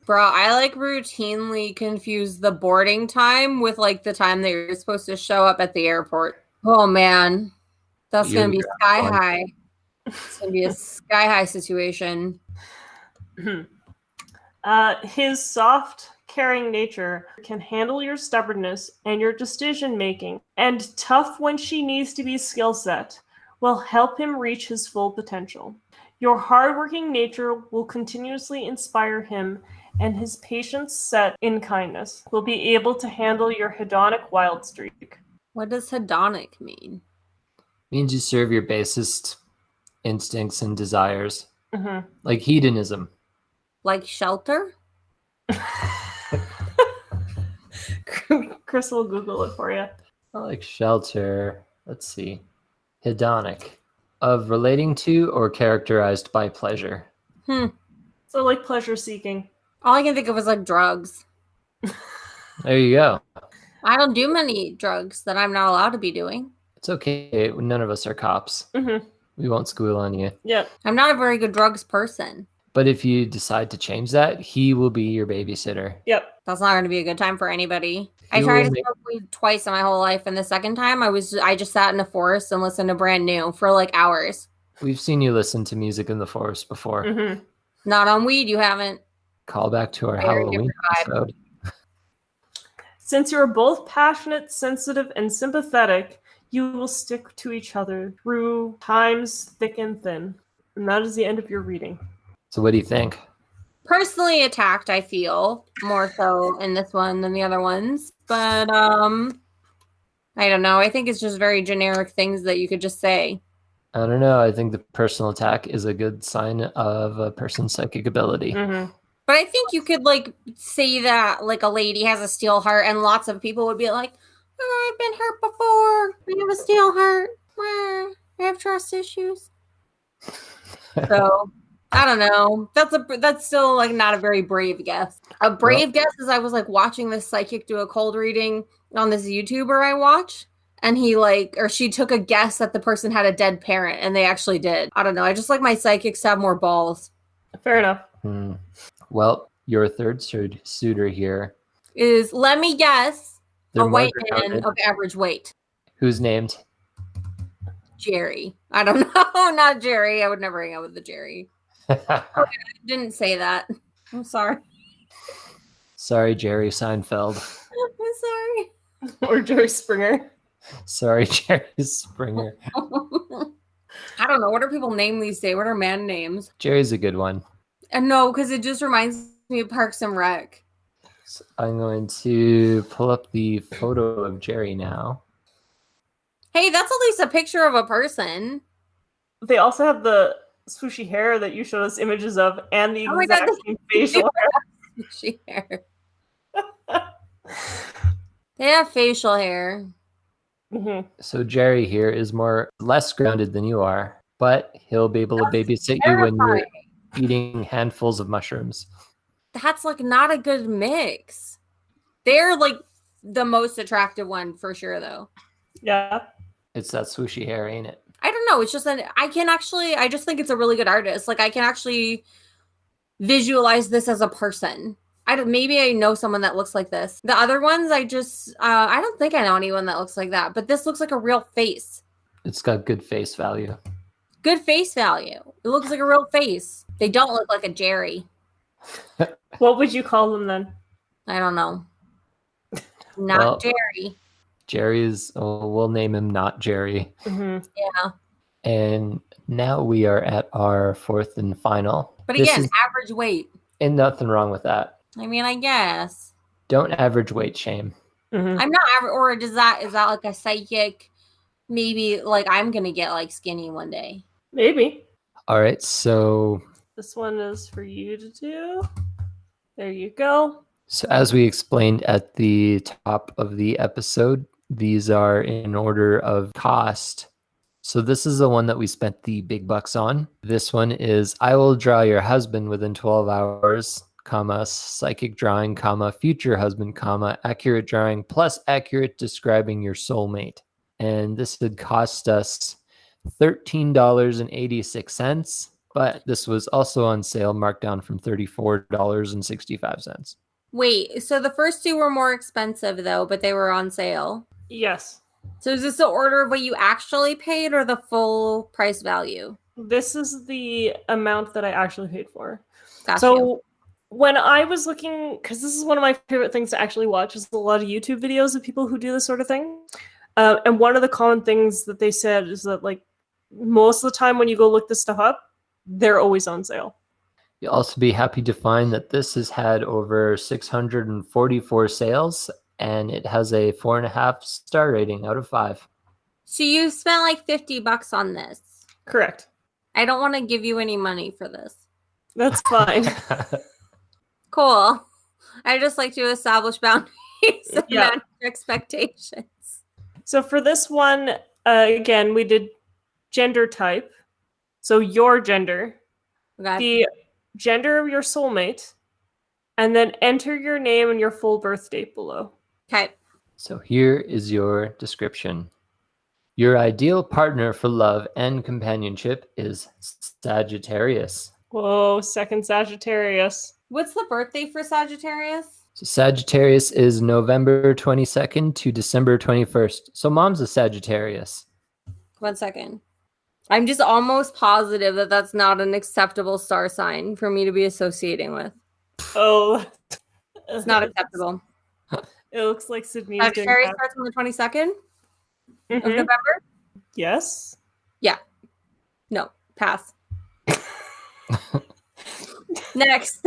Bro, I like routinely confuse the boarding time with like the time that you're supposed to show up at the airport. Oh man, that's You're gonna be the sky one. high. It's gonna be a sky high situation. His soft, caring nature can handle your stubbornness and your decision making, and tough when she needs to be skill set will help him reach his full potential. Your hardworking nature will continuously inspire him, and his patience set in kindness will be able to handle your hedonic wild streak. What does hedonic mean? Means you serve your basest instincts and desires, Mhm. like hedonism. Like shelter? Chris will Google it for you. Not like shelter. Let's see. Hedonic. Of relating to or characterized by pleasure. So, like pleasure seeking. All I can think of is like drugs. There you go. I don't do many drugs that I'm not allowed to be doing. It's okay. None of us are cops. Mm-hmm. We won't squeal on you. Yep. I'm not a very good drugs person. But if you decide to change that, he will be your babysitter. Yep. That's not going to be a good time for anybody. I You tried will to make- smoke weed twice in my whole life, and the second time I just sat in a forest and listened to Brand New for like hours. We've seen you listen to music in the forest before. Mm-hmm. Not on weed, you haven't. Call back to our Very Halloween different vibe. episode. Since you are both passionate, sensitive, and sympathetic, you will stick to each other through times thick and thin. And that is the end of your reading. So what do you think? Personally attacked, I feel, more so in this one than the other ones. But I don't know. I think it's just very generic things that you could just say. I don't know. I think the personal attack is a good sign of a person's psychic ability. Mm-hmm. But I think you could like say that like a lady has a steel heart, and lots of people would be like, "Oh, I've been hurt before. I have a steel heart. I have trust issues." So I don't know. That's still like not a very brave guess. A brave guess is I was like watching this psychic do a cold reading on this YouTuber I watch, and she took a guess that the person had a dead parent, and they actually did. I don't know. I just like my psychics to have more balls. Fair enough. Well, your third suitor here. Is let me guess They're a more white grounded. man of average weight. Who's named? Jerry. I don't know. Not Jerry. I would never hang out with the Jerry. I didn't say that. I'm sorry. Sorry, Jerry Seinfeld. I'm sorry. Or Jerry Springer. Sorry, Jerry Springer. I don't know. What are people named these days? What are man names? Jerry's a good one. And no, because it just reminds me of Parks and Rec. So I'm going to pull up the photo of Jerry now. Hey, that's at least a picture of a person. They also have the swooshy hair that you showed us images of, and the Oh my God, exact same facial hair. She hair. They have facial hair. Mm-hmm. So Jerry here is less grounded than you are, but he'll be able to babysit you when you're eating handfuls of mushrooms. That's like not a good mix. They're like the most attractive one for sure, though. Yeah. It's that swooshy hair, ain't it? I don't know. It's just I just think it's a really good artist. Like I can actually visualize this as a person. Maybe I know someone that looks like this. The other ones, I don't think I know anyone that looks like that. But this looks like a real face. It's got good face value. Good face value. It looks like a real face. They don't look like a Jerry. What would you call them then? I don't know. Not Well, Jerry. we'll name him not Jerry. Mm-hmm. Yeah. And now we are at our fourth and final. But This again, is- average weight. and nothing wrong with that. I mean, I guess. Don't average weight shame. Mm-hmm. I'm not average, or is that like a psychic? Maybe like I'm gonna get like skinny one day. Maybe. All right, so This one is for you to do. There you go. as we explained at the top of the episode, these are in order of cost. So this is the one that we spent the big bucks on. This one is I will draw your husband within 12 hours. comma, psychic drawing, comma, future husband, comma, accurate drawing plus accurate describing your soulmate. And this had cost us $13.86, but this was also on sale, marked down from $34.65. Wait, so the first two were more expensive though, but they were on sale. Yes. So is this the order of what you actually paid or the full price value? This is the amount that I actually paid for. Gotcha. So when I was looking, because this is one of my favorite things to actually watch, is a lot of YouTube videos of people who do this sort of thing. And one of the common things that they said is that, like, most of the time when you go look this stuff up, they're always on sale. You'll also be happy to find that this has had over 644 sales, and it has a 4.5 star rating out of 5. So you spent like $50 on this. Correct. I don't want to give you any money for this. That's fine. Cool. I just like to establish boundaries and Yeah. manage expectations. So for this one, again, we did gender type. So your gender, Okay. the gender of your soulmate, and then enter your name and your full birth date below. Okay. So here is your description. Your ideal partner for love and companionship is Sagittarius. Whoa, second Sagittarius. What's the birthday for Sagittarius? So Sagittarius is November 22nd to December 21st. So mom's a Sagittarius. 1 second. I'm just almost positive that that's not an acceptable star sign for me to be associating with. Oh, It's not acceptable. It looks like Sydney's doing Sagittarius that. starts on the 22nd of Mhm. November? Yes. No, pass. Next.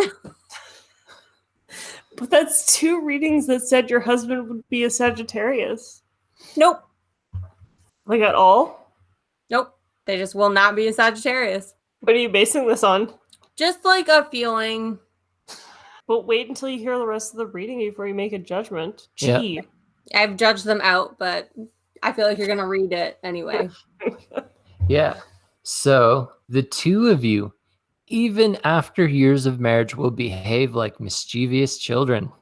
But that's 2 readings that said your husband would be a Sagittarius. Nope. Like at all? Nope. They just will not be a Sagittarius. What are you basing this on? Just like a feeling. But wait until you hear the rest of the reading before you make a judgment. Yeah. Gee. I've judged them out, but I feel like you're going to read it anyway. Yeah. So the two of you, even after years of marriage, will behave like mischievous children.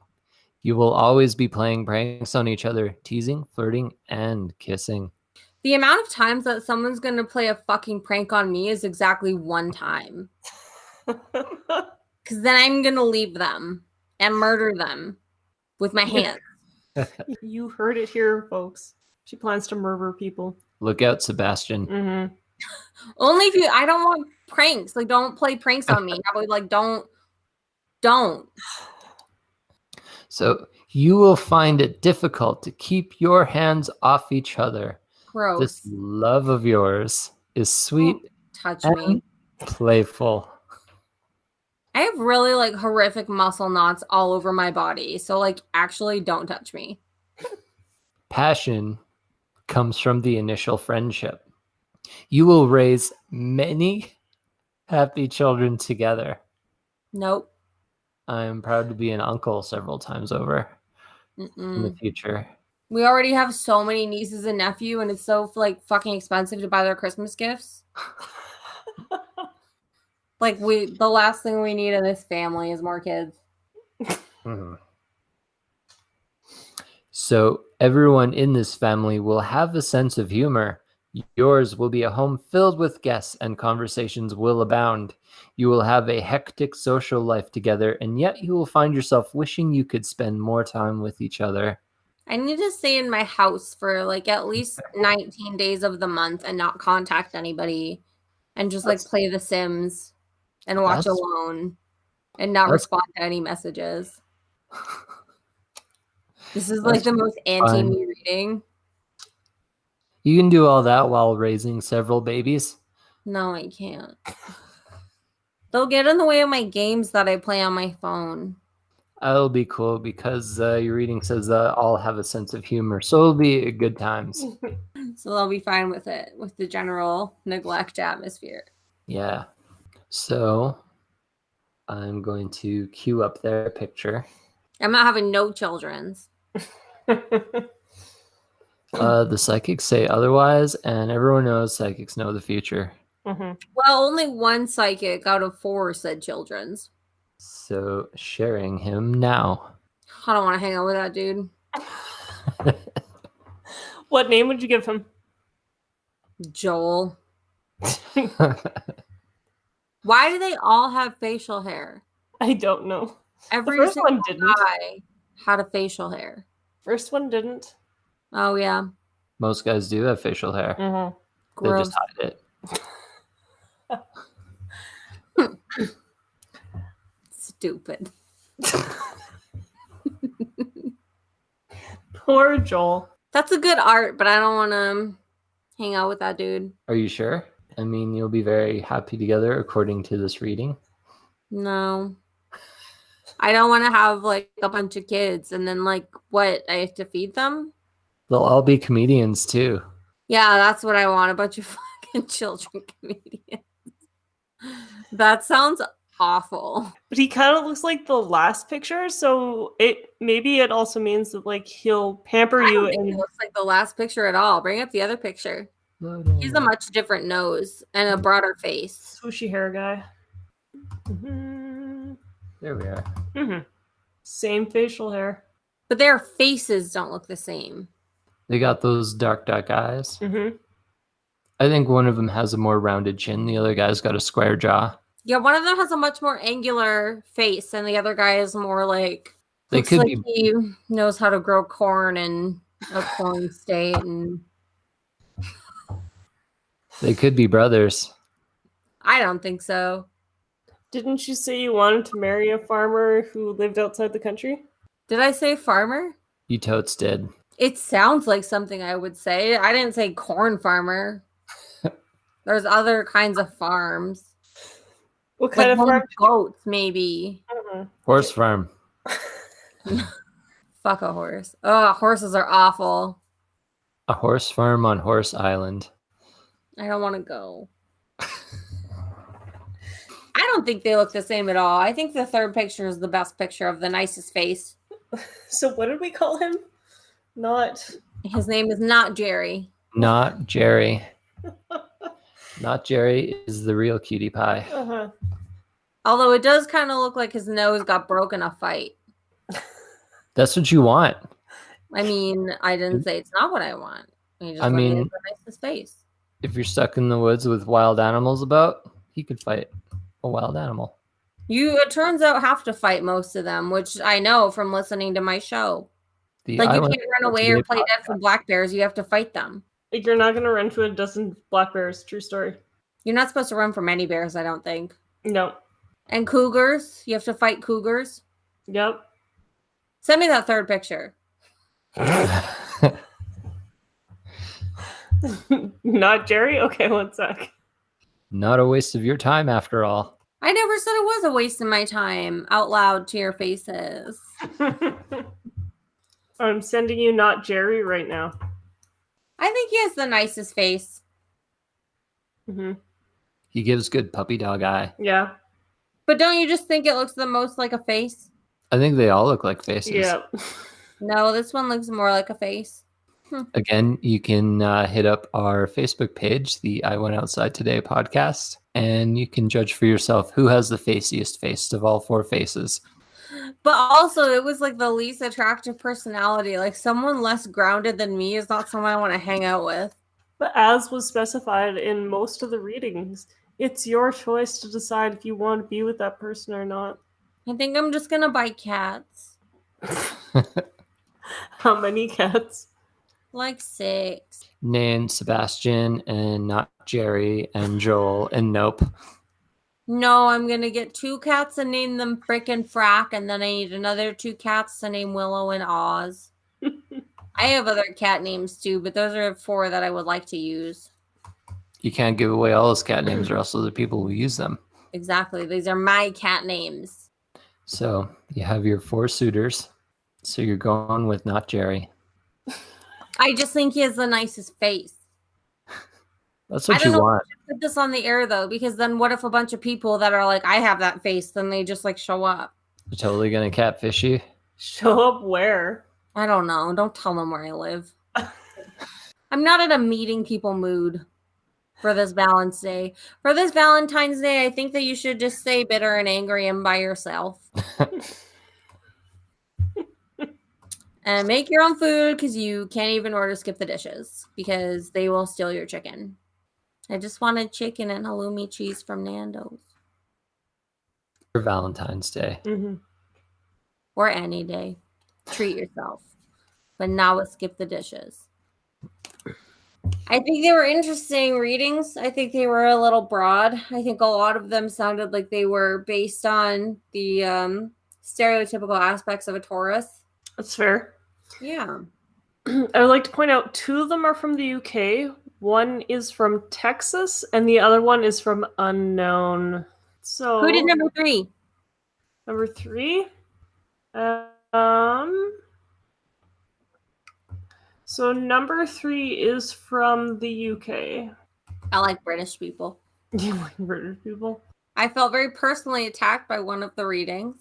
You will always be playing pranks on each other, teasing, flirting, and kissing. The amount of times that someone's going to play a fucking prank on me is exactly 1 time. Because then I'm going to leave them and murder them with my hands. You heard it here, folks. She plans to murder people. Look out, Sebastian. Mm-hmm. Only if I don't want pranks. Like, don't play pranks on me. I would like, don't. So you will find it difficult to keep your hands off each other. Gross. This love of yours is sweet Touch and me. playful. I have really like horrific muscle knots all over my body. So like, actually don't touch me. Passion comes from the initial friendship. You will raise many happy children together. Nope. I am proud to be an uncle several times over in the future. We already have so many nieces and nephew, and it's so like fucking expensive to buy their Christmas gifts. Like the last thing we need in this family is more kids. Mhm. So everyone in this family will have a sense of humor. Yours will be a home filled with guests and conversations will abound. You will have a hectic social life together, and yet you will find yourself wishing you could spend more time with each other. I need to stay in my house for like at least 19 days of the month and not contact anybody and just like play The Sims and watch That's- alone and not that's- respond to any messages. This is like the most anti-me reading. You can do all that while raising several babies. No, I can't. They'll get in the way of my games that I play on my phone. That'll be cool because your reading says all have a sense of humor. So it'll be good times. So they'll be fine with it, with the general neglect atmosphere. Yeah. So I'm going to cue up their picture. I'm not having no children's. The psychics say otherwise, and everyone knows psychics know the future. Mm-hmm. Well, only one psychic out of 4 said children's. So sharing him now. I don't want to hang out with that dude. What name would you give him? Joel. Why do they all have facial hair? I don't know. Every the first single one didn't. guy had a facial hair. First one didn't. Oh, yeah. Most guys do have facial hair. Mm-hmm. They Gross. just hide it. Stupid. Poor Joel. That's a good art, but I don't want to hang out with that dude. Are you sure? I mean, you'll be very happy together according to this reading. No. I don't want to have like a bunch of kids and then like what? I have to feed them? They'll all be comedians too. Yeah, that's what I want. A bunch of fucking children comedians. That sounds awful. But he kind of looks like the last picture, so it also means that like he'll pamper I you don't think he and looks like the last picture at all. Bring up the other picture. He's a much different nose and a broader face. swooshy hair guy. Mm-hmm. There we are. Mm-hmm. Same facial hair. But their faces don't look the same. They got those dark eyes. Mm-hmm. I think one of them has a more rounded chin. The other guy's got a square jaw. Yeah, one of them has a much more angular face, and the other guy is more like They looks could like be. he knows how to grow corn in a corn state. And They could be brothers. I don't think so. Didn't you say you wanted to marry a farmer who lived outside the country? Did I say farmer? You totes did. It sounds like something I would say. I didn't say corn farmer. There's other kinds of farms. What kind Like of farm? goats, maybe. Horse farm. Fuck a horse. Oh, horses are awful. A horse farm on Horse Island. I don't want to go. I don't think they look the same at all. I think the third picture is the best picture of the nicest face. So what did we call him? Not. His name is not Jerry. Not Jerry. Not Jerry is the real cutie pie. Uh-huh. Although it does kind of look like his nose got broken a fight. That's what you want. I mean, I didn't say it's not what I want. I mean- the nicest face. If you're stuck in the woods with wild animals about, he could fight a wild animal. It turns out, have to fight most of them, which I know from listening to my show. The Like, you island can't run away or play dead from black bears. You have to fight them. Like, you're not going to run to a dozen black bears. True story. You're not supposed to run from any bears, I don't think. No. And cougars. You have to fight cougars. Yep. Send me that third picture. Not Jerry? Okay, one sec. Not a waste of your time after all. I never said it was a waste of my time out loud to your faces. I'm sending you not Jerry right now. I think he has the nicest face. Mm-hmm. He gives good puppy dog eye. Yeah. But don't you just think it looks the most like a face? I think they all look like faces. Yeah. No, this one looks more like a face. Again, you can hit up our Facebook page, the I Went Outside Today podcast, and you can judge for yourself who has the faciest face of all four faces. But also, it was like the least attractive personality. Like, someone less grounded than me is not someone I want to hang out with. But as was specified in most of the readings, it's your choice to decide if you want to be with that person or not. I think I'm just going to buy cats. How many cats? Like 6. Named Sebastian and not Jerry and Joel and Nope. No, I'm going to get 2 cats and name them Frickin' Frack, and then I need another 2 cats to name Willow and Oz. I have other cat names too, but those are 4 that I would like to use. You can't give away all those cat names or else other people will use them. Exactly. These are my cat names. So you have your 4 suitors. So you're going with not Jerry. I just think he has the nicest face. That's what you want. Put this on the air though, because then what if a bunch of people that are like, I have that face, then they just like show up? You're totally going to catfish you. Show up where? I don't know. Don't tell them where I live. I'm not in a meeting people mood. for this Valentine's Day. For this Valentine's Day, I think that you should just stay bitter and angry and by yourself. And make your own food because you can't even order skip the dishes because they will steal your chicken. I just wanted chicken and halloumi cheese from Nando's. For Valentine's Day. Mm-hmm. Or any day. Treat yourself. But now with skip the dishes. I think they were interesting readings. I think they were a little broad. I think a lot of them sounded like they were based on the stereotypical aspects of a Taurus. That's fair. Yeah. I would like to point out 2 of them are from the UK. One is from Texas, and the other one is from unknown. So Who did number 3? Number 3? So number 3 is from the UK. I like British people. You like British people? I felt very personally attacked by one of the readings.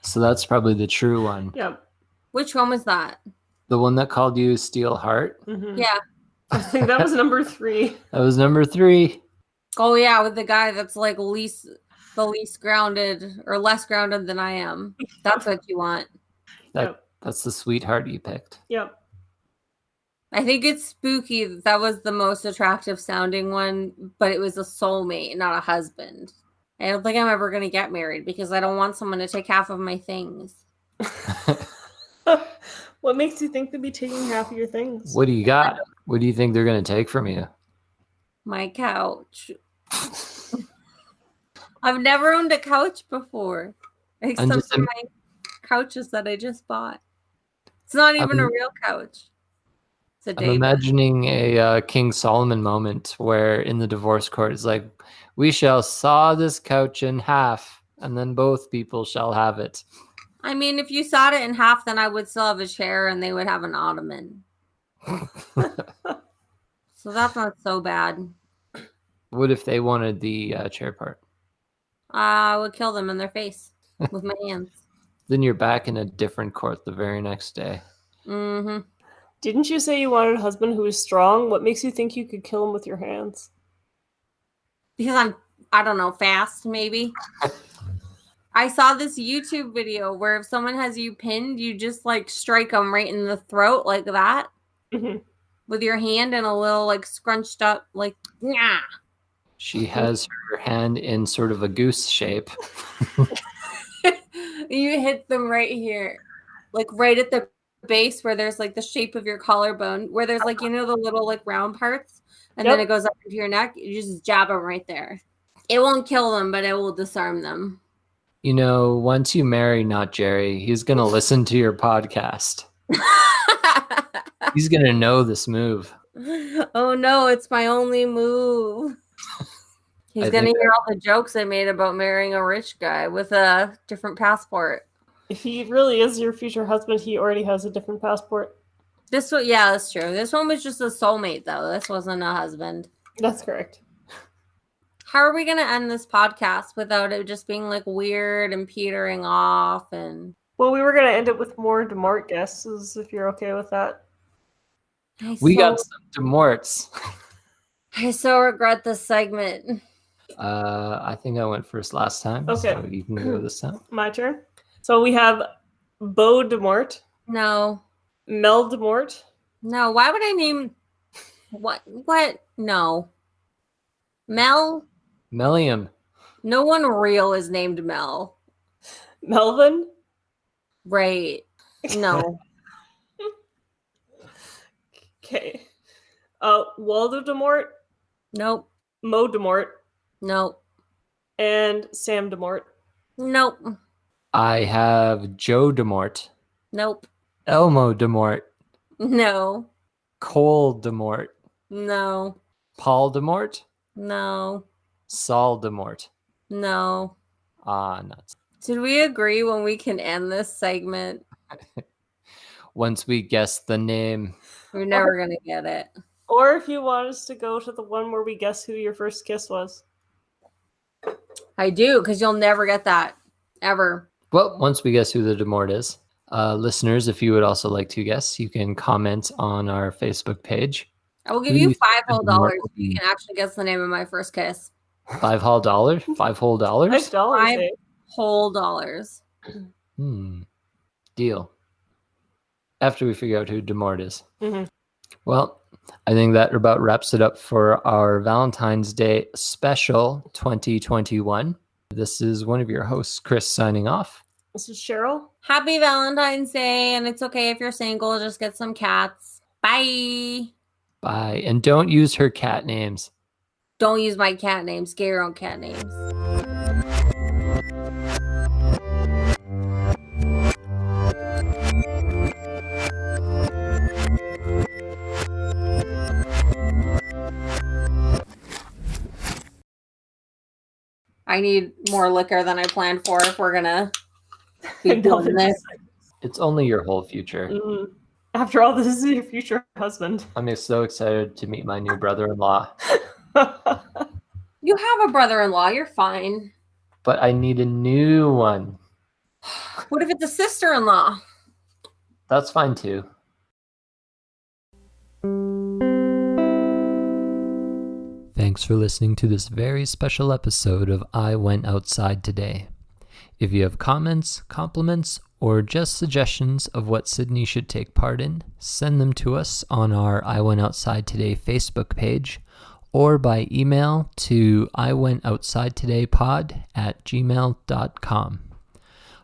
So that's probably the true one. Yeah. Which one was that? The one that called you Steel Heart? Mm-hmm. Yeah. I think that was number 3. That was number 3. Oh yeah, with the guy that's like the least grounded or less grounded than I am. That's what you want. That's the sweetheart you picked. Yep. I think it's spooky that was the most attractive sounding one, but it was a soulmate, not a husband. I don't think I'm ever going to get married because I don't want someone to take half of my things. What makes you think they'd be taking half of your things? What do you got? What do you think they're going to take from you? My couch. I've never owned a couch before, except for my couches that I just bought. It's not even a real couch. It's a I'm imagining a King Solomon moment where in the divorce court it's like, we shall saw this couch in half and then both people shall have it. I mean, if you sawed it in half, then I would still have a chair and they would have an ottoman. So that's not so bad. What if they wanted the chair part? I would kill them in their face with my hands. Then you're back in a different court the very next day. Mm-hmm. Didn't you say you wanted a husband who was strong? What makes you think you could kill him with your hands? Because I don't know, fast, maybe. I saw this YouTube video where if someone has you pinned, you just like strike them right in the throat like that. Mm-hmm. With your hand and a little like scrunched up, like, yeah. She has her hand in sort of a goose shape. You hit them right here, like right at the base where there's like the shape of your collarbone, where there's like, you know, the little like round parts, and then it goes up into your neck. You just jab them right there. It won't kill them, but it will disarm them. You know, once you marry Not Jerry, he's going to listen to your podcast. He's going to know this move. Oh no, it's my only move. He's going to hear all the jokes I made about marrying a rich guy with a different passport. If he really is your future husband, he already has a different passport. This one, yeah, that's true. This one was just a soulmate, though. This wasn't a husband. That's correct. How are we going to end this podcast without it just being like weird and petering off? And well, we were going to end it with more DeMort guesses, if you're okay with that. We got some DeMorts. I so regret this segment. I think I went first last time. Okay. So you can go this time. My turn. So we have Beau DeMort. No. Mel DeMort. No. Why would I name... What? No. Mel? Mellium. No one real is named Mel. Melvin. Right. No. Okay. Waldo DeMort. Nope. Mo DeMort. Nope. And Sam DeMort. Nope. I have Joe DeMort. Nope. Elmo DeMort. No. Cole DeMort. No. Paul DeMort. No. Saul DeMort. No. Nuts. Did we agree when we can end this segment? Once we guess the name. We're never going to get it. Or if you want us to go to the one where we guess who your first kiss was. I do, because you'll never get that. Ever. Well, once we guess who the DeMort is. Listeners, if you would also like to guess, you can comment on our Facebook page. I will give Who do you you $5 think is whole more if you can actually guess the name of my first kiss. $5 whole dollars? $5 whole dollars? $5, $5 whole dollars. Deal. After we figure out who Demort is. Mm-hmm. Well, I think that about wraps it up for our Valentine's Day special 2021. This is one of your hosts, Chris, signing off. This is Sheryl. Happy Valentine's Day, and it's okay if you're single. Just get some cats. Bye. Bye. And don't use her cat names. Don't use my cat names. Get your own cat names. I need more liquor than I planned for if we're gonna be doing this. It's only your whole future. Mm. After all, this is your future husband. I'm so excited to meet my new brother-in-law. You have a brother-in-law. You're fine. But I need a new one. What if it's a sister-in-law? That's fine too. Thanks for listening to this very special episode of I Went Outside Today. If you have comments, compliments, or just suggestions of what Sydney should take part in, send them to us on our I Went Outside Today Facebook page or by email to iwentoutsidetodaypod@gmail.com.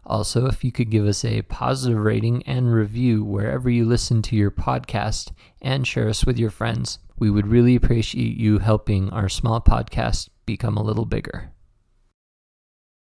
Also, if you could give us a positive rating and review wherever you listen to your podcast and share us with your friends, we would really appreciate you helping our small podcast become a little bigger.